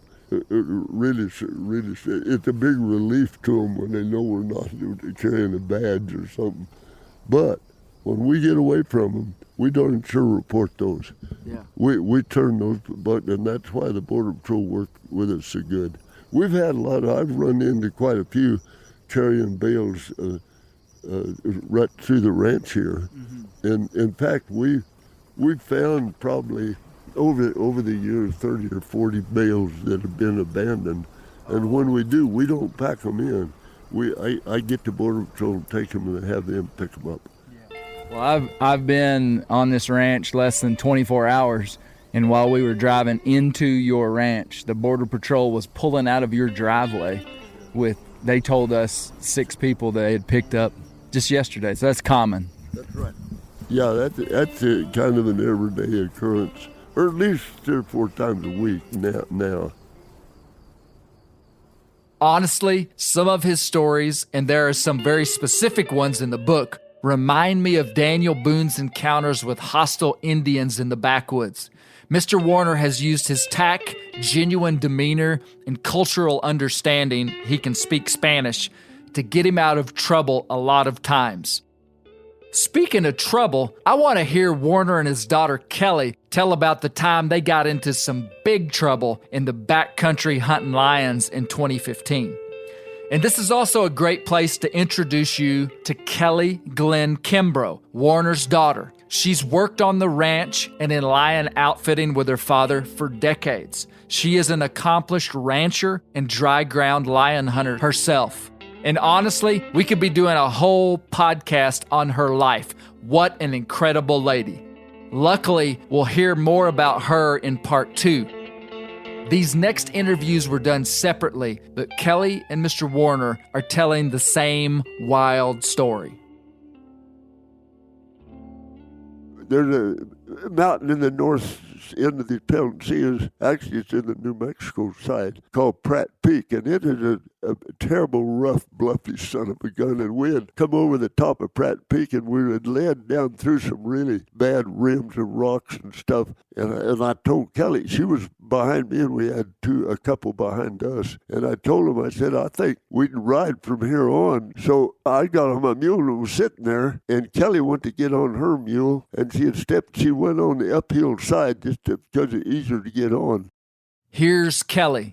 really, it's a big relief to them when they know we're not carrying a badge or something. But when we get away from them, we darn sure report those. Yeah. We turn those, and that's why the Border Patrol worked with us so good. We've had I've run into quite a few carrying bales right through the ranch here. Mm-hmm. And in fact, we've found probably over the years 30 or 40 bales that have been abandoned. And when we do, we don't pack them in. I get the Border Patrol and take them and have them pick them up. Well, I've been on this ranch less than 24 hours, and while we were driving into your ranch, the Border Patrol was pulling out of your driveway they told us 6 people they had picked up just yesterday, so that's common. That's right. Yeah, that's a kind of an everyday occurrence, or at least 3 or 4 times a week now. Honestly, some of his stories, and there are some very specific ones in the book, remind me of Daniel Boone's encounters with hostile Indians in the backwoods. Mr. Warner has used his tact, genuine demeanor, and cultural understanding, he can speak Spanish, to get him out of trouble a lot of times. Speaking of trouble, I want to hear Warner and his daughter Kelly tell about the time they got into some big trouble in the backcountry hunting lions in 2015. And this is also a great place to introduce you to Kelly Glenn Kimbrough, Warner's daughter. She's worked on the ranch and in lion outfitting with her father for decades. She is an accomplished rancher and dry ground lion hunter herself. And honestly, we could be doing a whole podcast on her life. What an incredible lady. Luckily, we'll hear more about her in part 2. These next interviews were done separately, but Kelly and Mr. Warner are telling the same wild story. There's a mountain in the north end of the Pelton Sea. Actually, it's in the New Mexico side, called Pratt Peak, and it is a terrible, rough, bluffy son of a gun. And we had come over the top of Pratt Peak, and we had led down through some really bad rims and rocks and stuff. And I told Kelly, she was behind me, and we had a couple behind us. And I told him, I said, I think we can ride from here on. So I got on my mule and was sitting there, and Kelly went to get on her mule, and she went on the uphill side just because it's easier to get on. Here's Kelly.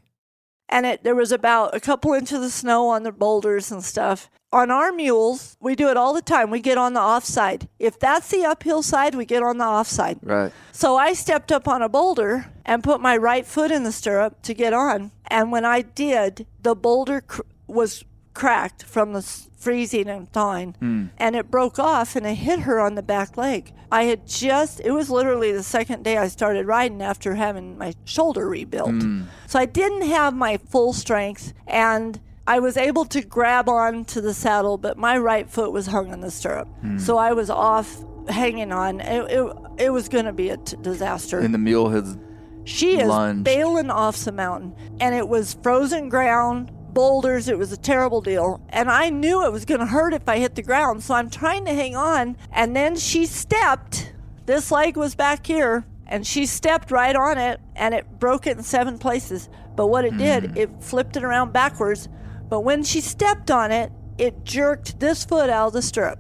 And there was about a couple inches of snow on the boulders and stuff. On our mules, we do it all the time. We get on the off side. If that's the uphill side, we get on the off side. Right. So I stepped up on a boulder and put my right foot in the stirrup to get on. And when I did, the boulder was cracked from the freezing and thawing, and it broke off and it hit her on the back leg. It was literally the second day I started riding after having my shoulder rebuilt. So I didn't have my full strength, and I was able to grab on to the saddle, but my right foot was hung in the stirrup. So I was off hanging on. It was going to be a disaster. And the mule has She is lunged. bailing off the mountain, and it was frozen ground, boulders. It was a terrible deal, and I knew it was going to hurt if I hit the ground, so I'm trying to hang on, and then she stepped. This leg was back here, and she stepped right on it, and it broke it in 7 places. But what it did, it flipped it around backwards, but when she stepped on it, it jerked this foot out of the stirrup.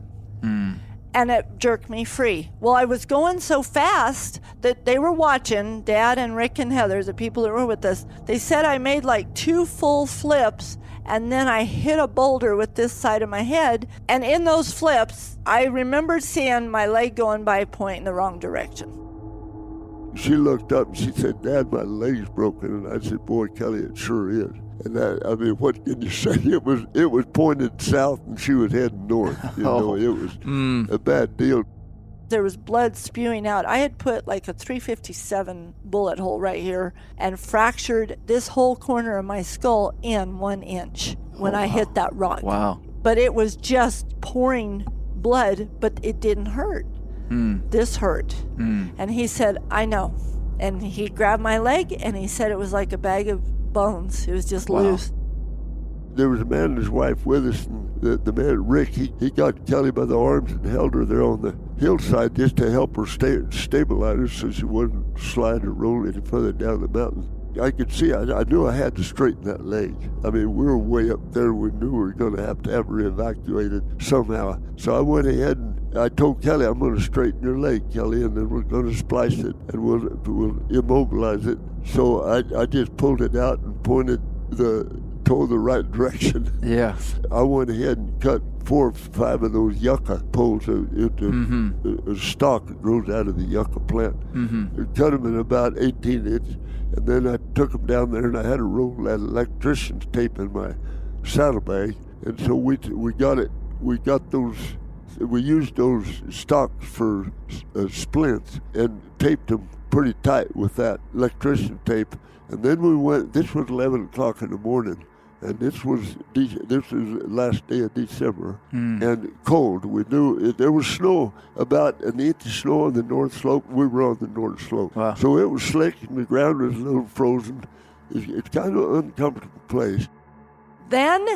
And it jerked me free. Well, I was going so fast that they were watching, Dad and Rick and Heather, the people that were with us. They said I made like 2 full flips, and then I hit a boulder with this side of my head. And in those flips, I remembered seeing my leg going by a point in the wrong direction. She looked up and she said, Dad, my leg's broken. And I said, boy, Kelly, it sure is. And I mean, what can you say? It was pointed south and she was heading north. You know, it was a bad deal. There was blood spewing out. I had put like a .357 bullet hole right here and fractured this whole corner of my skull in 1 inch when I hit that rock. Wow. But it was just pouring blood, but it didn't hurt. This hurt. And he said, I know. And he grabbed my leg and he said it was like a bag of bones. It was just loose. There was a man and his wife with us, and the man, Rick, he got Kelly by the arms and held her there on the hillside just to help her stabilize her so she wouldn't slide or roll any further down the mountain. I could see, I knew I had to straighten that leg. I mean, we were way up there. We knew we were going to have her evacuated somehow. So I went ahead and I told Kelly, I'm going to straighten your leg, Kelly, and then we're going to splice it and we'll immobilize it. So I just pulled it out and told the right direction. Yeah. I went ahead and cut 4 or 5 of those yucca poles into a stalk that grows out of the yucca plant. And cut them in about 18 inches. And then I took them down there and I had a roll of electrician's tape in my saddlebag. And so we used those stalks for splints and taped them pretty tight with that electrician tape. And then we went, this was 11 o'clock in the morning. And this was the last day of December, and cold. We knew there was snow, about an inch of snow on the north slope. We were on the north slope. Wow. So it was slick, and the ground was a little frozen. It's kind of an uncomfortable place. Then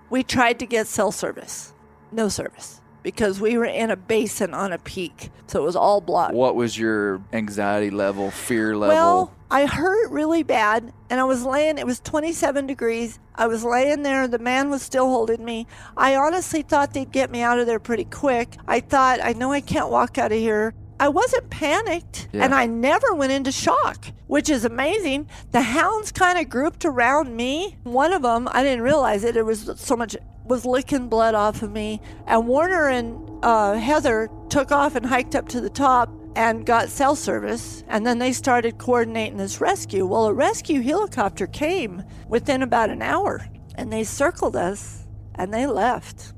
we tried to get cell service. No service. Because we were in a basin on a peak, so it was all blocked. What was your anxiety level, fear level? Well, I hurt really bad, and I was laying, it was 27 degrees. I was laying there, the man was still holding me. I honestly thought they'd get me out of there pretty quick. I thought, I know I can't walk out of here. I wasn't panicked, and I never went into shock, which is amazing. The hounds kind of grouped around me. One of them, I didn't realize it, was licking blood off of me. And Warner and Heather took off and hiked up to the top and got cell service. And then they started coordinating this rescue. Well, a rescue helicopter came within about an hour, and they circled us, and they left.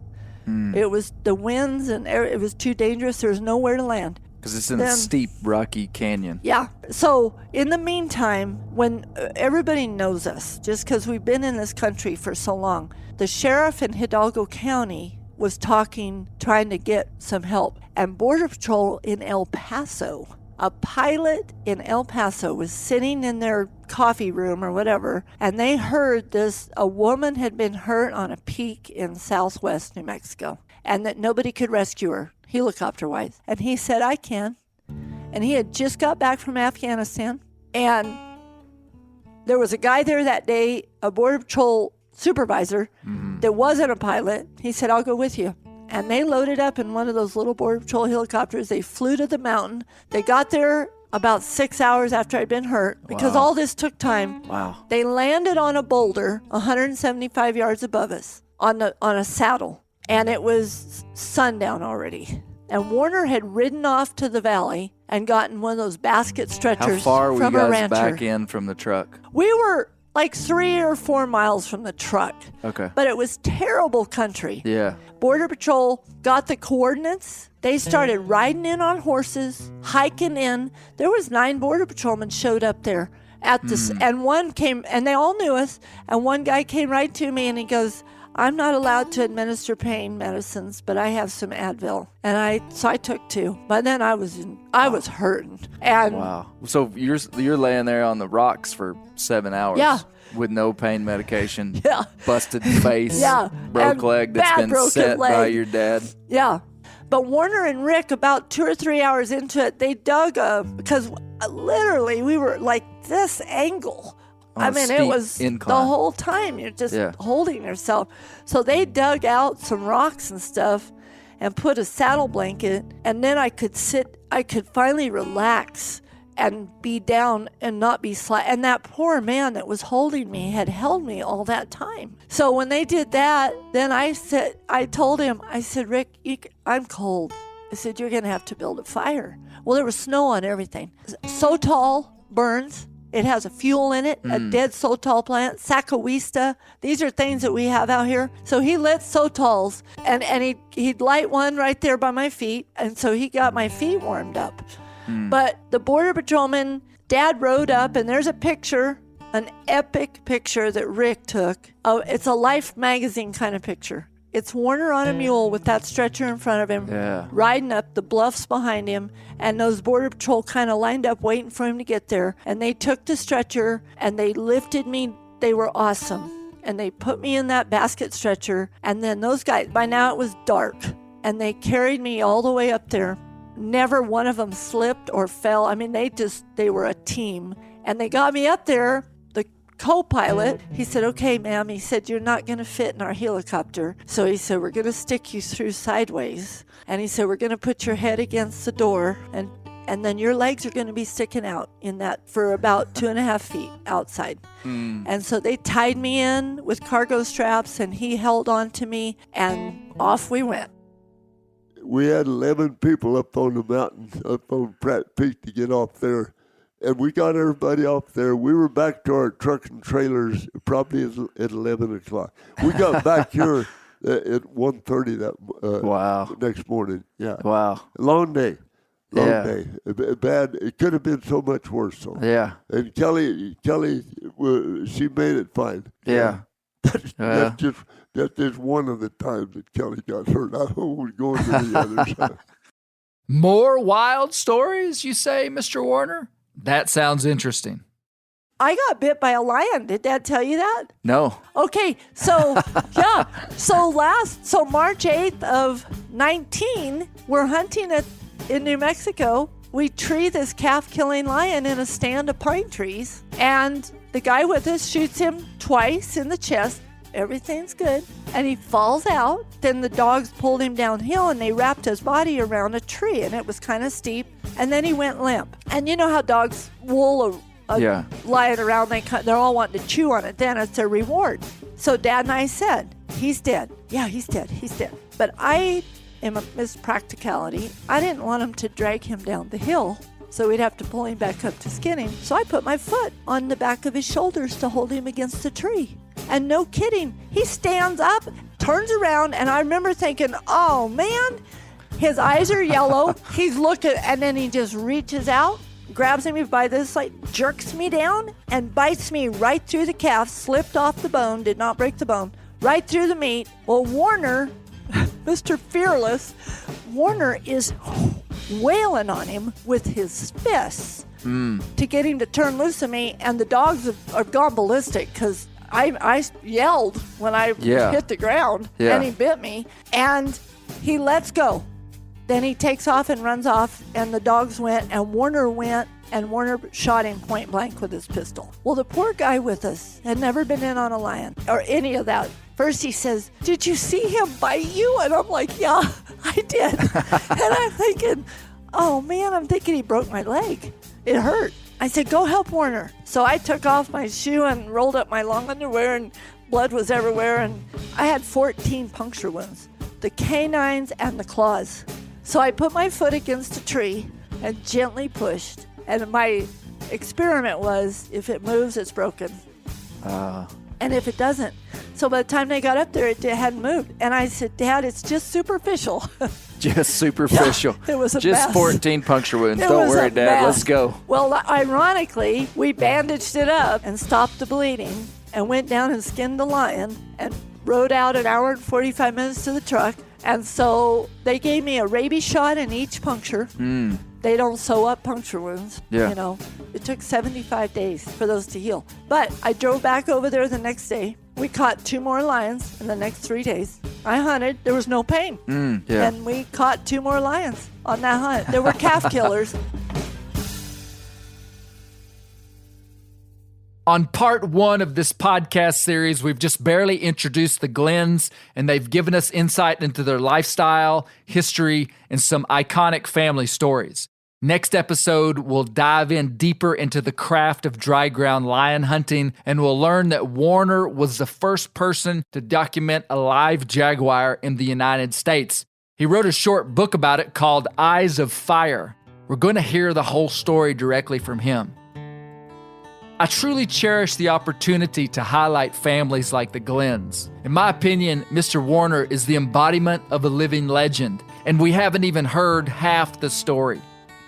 It was the winds, and it was too dangerous. There was nowhere to land. Because it's in a steep, rocky canyon. Yeah. So in the meantime, when everybody knows us, just because we've been in this country for so long, the sheriff in Hidalgo County was trying to get some help. And Border Patrol in El Paso, a pilot in El Paso was sitting in their coffee room or whatever, and they heard a woman had been hurt on a peak in southwest New Mexico, and that nobody could rescue her, helicopter-wise. And he said, I can. And he had just got back from Afghanistan, and there was a guy there that day, a Border Patrol supervisor that wasn't a pilot. He said, I'll go with you. And they loaded up in one of those little Border Patrol helicopters. They flew to the mountain. They got there about 6 hours after I'd been hurt because all this took time. Wow. They landed on a boulder 175 yards above us on a saddle, and it was sundown already. And Warner had ridden off to the valley and gotten one of those basket stretchers How far were from you a guys rancher. back in from the truck? We were like 3 or 4 miles from the truck. Okay. But it was terrible country. Yeah. Border Patrol got the coordinates. They started riding in on horses, hiking in. There was 9 Border Patrolmen showed up there at this, and one came, and they all knew us. And one guy came right to me, and he goes, I'm not allowed to administer pain medicines, but I have some Advil. And so I took 2. But then I was hurting. And Wow. So you're laying there on the rocks for 7 hours. Yeah. With no pain medication. Yeah. Busted face. Yeah. Broke And leg that's bad been broken set by leg. your dad. Yeah. But Warner and Rick, about 2 or 3 hours into it, they dug because literally we were like this angle. On a it steep was incline. the whole time you're just holding yourself. So they dug out some rocks and stuff, and put a saddle blanket, and then I could finally relax and be down and not be and that poor man that was holding me had held me all that time. So when they did that, then I told him, I said, Rick, I'm cold. I said, you're going to have to build a fire. Well, there was snow on everything. Sotol burns. It has a fuel in it, a dead sotol plant, Sakawista. These are things that we have out here. So he lit sotols, and he'd light one right there by my feet, and so he got my feet warmed up. But the Border Patrolman, Dad rode up, and there's a picture, an epic picture that Rick took. Oh, it's a Life magazine kind of picture. It's Warner on a mule with that stretcher in front of him, riding up the bluffs behind him, and those Border Patrol kind of lined up waiting for him to get there. And they took the stretcher, and they lifted me. They were awesome. And they put me in that basket stretcher, and then those guys, by now it was dark, and they carried me all the way up there. Never one of them slipped or fell. I mean, they were a team. And they got me up there. The co-pilot, he said, okay, ma'am. He said, you're not going to fit in our helicopter. So he said, we're going to stick you through sideways. And he said, we're going to put your head against the door. And then your legs are going to be sticking out in that for about 2.5 feet outside. And so they tied me in with cargo straps, and he held on to me, and off we went. We had 11 people up on the mountain, up on Pratt Peak to get off there. And we got everybody off there. We were back to our trucks and trailers probably at 11 o'clock. We got back here at 1:30 that next morning. Yeah. Wow. Long day. Long day. Bad. It could have been so much worse. So. Yeah. And Kelly, she made it fine. Yeah. That's just one of the times that Kelly got hurt. I was going to the others. More wild stories, you say, Mr. Warner? That sounds interesting. I got bit by a lion. Did Dad tell you that? No. Okay, so yeah, so March 8th of 19, we're hunting in New Mexico. We tree this calf-killing lion in a stand of pine trees, and the guy with us shoots him twice in the chest. Everything's good. And he falls out. Then the dogs pulled him downhill, and they wrapped his body around a tree, and it was kind of steep. And then he went limp. And you know how dogs wool a lion around, they're all wanting to chew on it. Then it's their reward. So Dad and I said, he's dead. Yeah, he's dead. But I am a Miss Practicality. I didn't want him to drag him down the hill, so we'd have to pull him back up to skin him. So I put my foot on the back of his shoulders to hold him against the tree. And no kidding, he stands up, turns around, and I remember thinking, oh man, his eyes are yellow. He's looking, and then he just reaches out, grabs me by this side, jerks me down, and bites me right through the calf, slipped off the bone, did not break the bone, right through the meat. Well, Warner, Mr. Fearless, Warner is wailing on him with his fists to get him to turn loose of me, and the dogs have gone ballistic because I yelled when I hit the ground, and he bit me, and he lets go. Then he takes off and runs off, and the dogs went, and Warner shot him point blank with his pistol. Well, the poor guy with us had never been in on a lion or any of that. First he says, did you see him bite you? And I'm like, yeah, I did. And I'm thinking, oh man, he broke my leg. It hurt. I said, go help Warner. So I took off my shoe and rolled up my long underwear, and blood was everywhere. And I had 14 puncture wounds, the canines and the claws. So I put my foot against a tree and gently pushed. And my experiment was, if it moves, it's broken. And if it doesn't. So by the time they got up there, it hadn't moved. And I said, Dad, it's just superficial. Just superficial. Yeah, it was a just mess. 14 puncture wounds. Don't worry, Dad. Mess. Let's go. Well, ironically, we bandaged it up and stopped the bleeding and went down and skinned the lion and rode out an hour and 45 minutes to the truck. And so they gave me a rabies shot in each puncture. They don't sew up puncture wounds. Yeah. You know, it took 75 days for those to heal. But I drove back over there the next day. We caught 2 more lions in the next 3 days. I hunted. There was no pain. And we caught 2 more lions on that hunt. There were calf killers. On part 1 of this podcast series, we've just barely introduced the Glens, and they've given us insight into their lifestyle, history, and some iconic family stories. Next episode, we'll dive in deeper into the craft of dry ground lion hunting, and we'll learn that Warner was the first person to document a live jaguar in the United States. He wrote a short book about it called Eyes of Fire. We're going to hear the whole story directly from him. I truly cherish the opportunity to highlight families like the Glens. In my opinion, Mr. Warner is the embodiment of a living legend, and we haven't even heard half the story.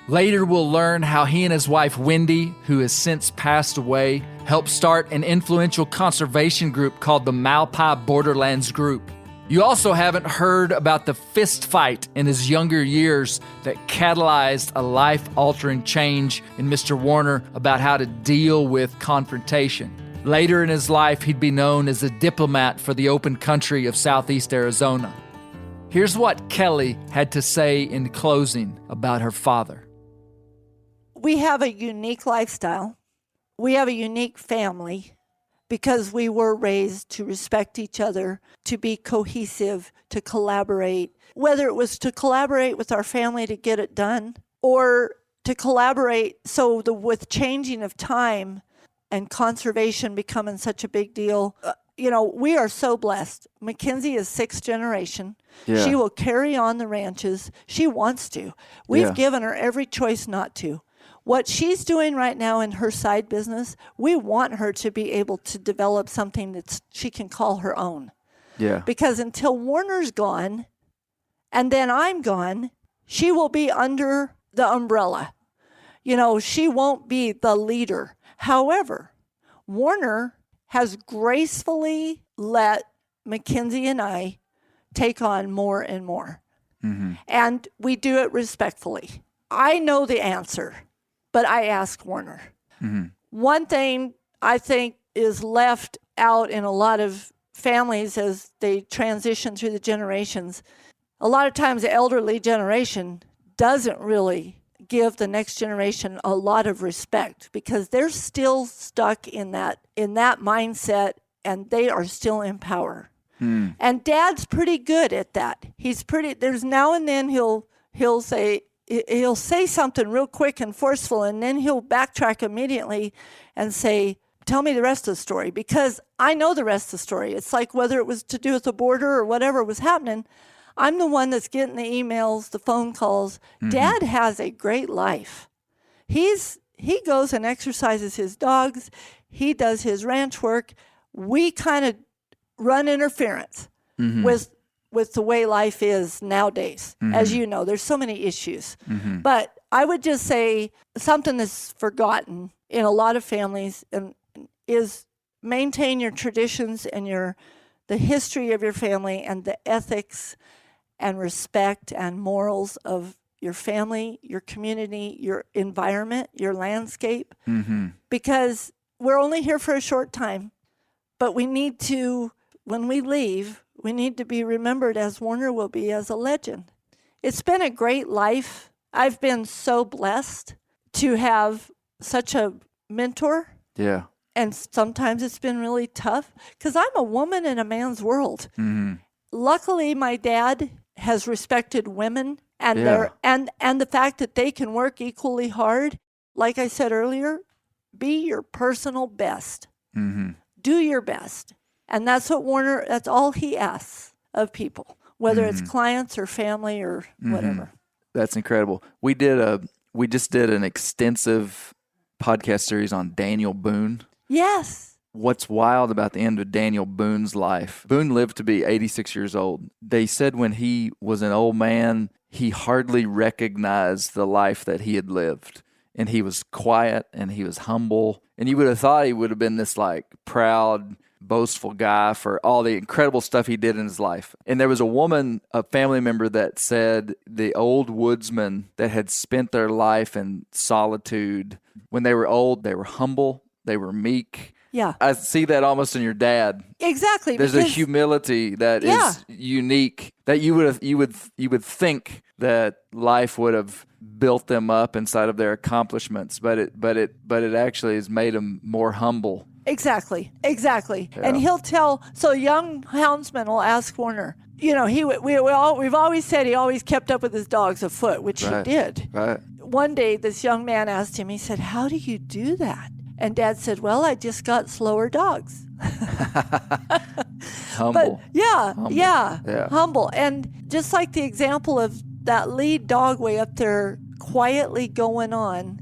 Later, we'll learn how he and his wife, Wendy, who has since passed away, helped start an influential conservation group called the Malpai Borderlands Group. You also haven't heard about the fist fight in his younger years that catalyzed a life-altering change in Mr. Warner about how to deal with confrontation. Later in his life, he'd be known as a diplomat for the open country of Southeast Arizona. Here's what Kelly had to say in closing about her father. We have a unique lifestyle. We have a unique family because we were raised to respect each other, to be cohesive, to collaborate. Whether it was to collaborate with our family to get it done or to collaborate with changing of time and conservation becoming such a big deal. We are so blessed. Mackenzie is 6th generation. Yeah. She will carry on the ranches. She wants to. We've given her every choice not to. What she's doing right now in her side business, we want her to be able to develop something that she can call her own. Yeah. Because until Warner's gone, and then I'm gone, she will be under the umbrella. She won't be the leader. However, Warner has gracefully let Mackenzie and I take on more and more. Mm-hmm. And we do it respectfully. I know the answer, but I ask Warner. Mm-hmm. One thing I think is left out in a lot of families as they transition through the generations, a lot of times the elderly generation doesn't really give the next generation a lot of respect because they're still stuck in that mindset and they are still in power. And Dad's pretty good at that. There's now and then he'll say something real quick and forceful, and then he'll backtrack immediately and say, tell me the rest of the story, because I know the rest of the story. It's like whether it was to do with the border or whatever was happening, I'm the one that's getting the emails, the phone calls. Mm-hmm. Dad has a great life. He goes and exercises his dogs. He does his ranch work. We kind of run interference with the way life is nowadays. Mm-hmm. As you know, there's so many issues. Mm-hmm. But I would just say something that's forgotten in a lot of families is maintain your traditions and the history of your family and the ethics and respect and morals of your family, your community, your environment, your landscape. Mm-hmm. Because we're only here for a short time, but we need to, when we leave, we need to be remembered as Warner will be as a legend. It's been a great life. I've been so blessed to have such a mentor. Yeah. And sometimes it's been really tough because I'm a woman in a man's world. Mm-hmm. Luckily, my dad has respected women and the fact that they can work equally hard. Like I said earlier, be your personal best. Mm-hmm. Do your best. And that's all he asks of people, whether it's clients or family or whatever. That's incredible. We just did an extensive podcast series on Daniel Boone. Yes. What's wild about the end of Daniel Boone's life, Boone lived to be 86 years old. They said when he was an old man, he hardly recognized the life that he had lived. And he was quiet and he was humble. And you would have thought he would have been this like proud, boastful guy for all the incredible stuff he did in his life. And there was a family member that said the old woodsmen that had spent their life in solitude, when they were old, they were humble, they were meek. Yeah. I see that almost in your dad. Exactly. There's a humility that is unique that you would think that life would have built them up inside of their accomplishments, but it actually has made them more humble. Exactly. Yeah. And he'll tell. So a young houndsman will ask Warner. You know, we've always said he always kept up with his dogs afoot, which Right. he did. Right. One day, this young man asked him. He said, "How do you do that?" And Dad said, "Well, I just got slower dogs." Humble. But yeah, Humble. yeah, humble. And just like the example of that lead dog way up there quietly going on,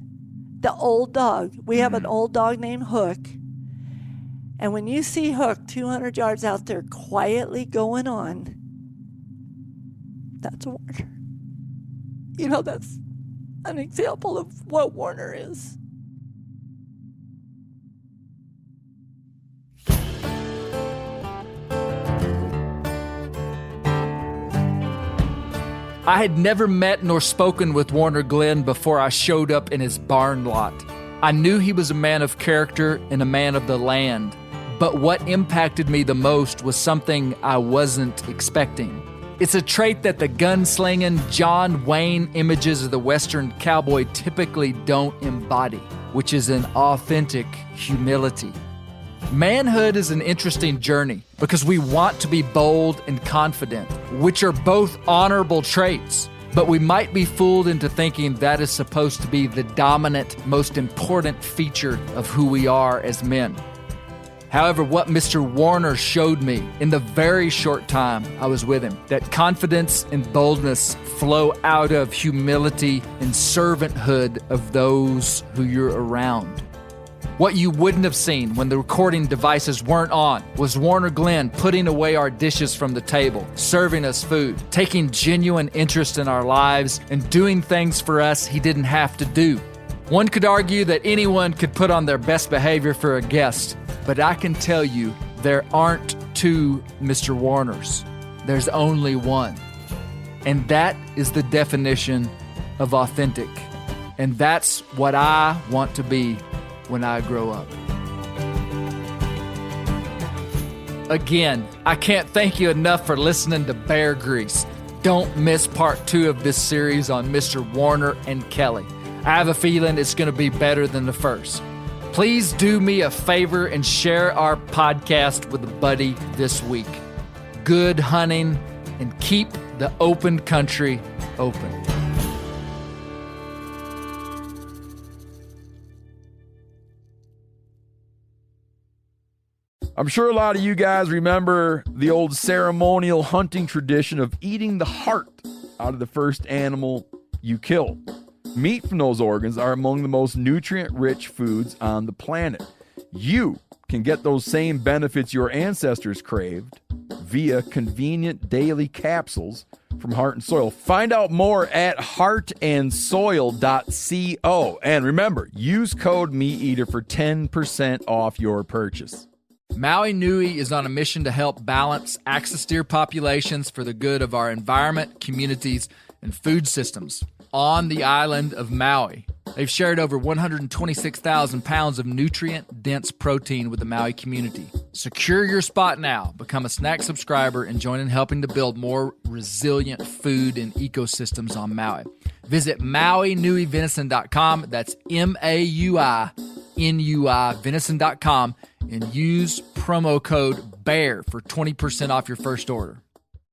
the old dog. We have an old dog named Hook. And when you see Hook 200 yards out there quietly going on, that's Warner. You know, that's an example of what Warner is. I had never met nor spoken with Warner Glenn before I showed up in his barn lot. I knew he was a man of character and a man of the land, but what impacted me the most was something I wasn't expecting. It's a trait that the gunslinging John Wayne images of the Western cowboy typically don't embody, which is an authentic humility. Manhood is an interesting journey because we want to be bold and confident, which are both honorable traits, but we might be fooled into thinking that is supposed to be the dominant, most important feature of who we are as men. However, what Mr. Warner showed me in the very short time I was with him, that confidence and boldness flow out of humility and servanthood of those who you're around. What you wouldn't have seen when the recording devices weren't on was Warner Glenn putting away our dishes from the table, serving us food, taking genuine interest in our lives, and doing things for us he didn't have to do. One could argue that anyone could put on their best behavior for a guest, but I can tell you there aren't two Mr. Warners. There's only one. And that is the definition of authentic. And that's what I want to be when I grow up. Again, I can't thank you enough for listening to Bear Grease. Don't miss part 2 of this series on Mr. Warner and Kelly. I have a feeling it's going to be better than the first. Please do me a favor and share our podcast with a buddy this week. Good hunting, and keep the open country open. I'm sure a lot of you guys remember the old ceremonial hunting tradition of eating the heart out of the first animal you kill. Meat from those organs are among the most nutrient-rich foods on the planet. You can get those same benefits your ancestors craved via convenient daily capsules from Heart and Soil. Find out more at heartandsoil.co. And remember, use code MeatEater for 10% off your purchase. Maui Nui is on a mission to help balance axis deer populations for the good of our environment, communities, and food systems on the island of Maui. They've shared over 126,000 pounds of nutrient-dense protein with the Maui community. Secure your spot now. Become a snack subscriber and join in helping to build more resilient food and ecosystems on Maui. Visit MauiNuiVenison.com. That's MAUINUI venison.com and use promo code BEAR for 20% off your first order.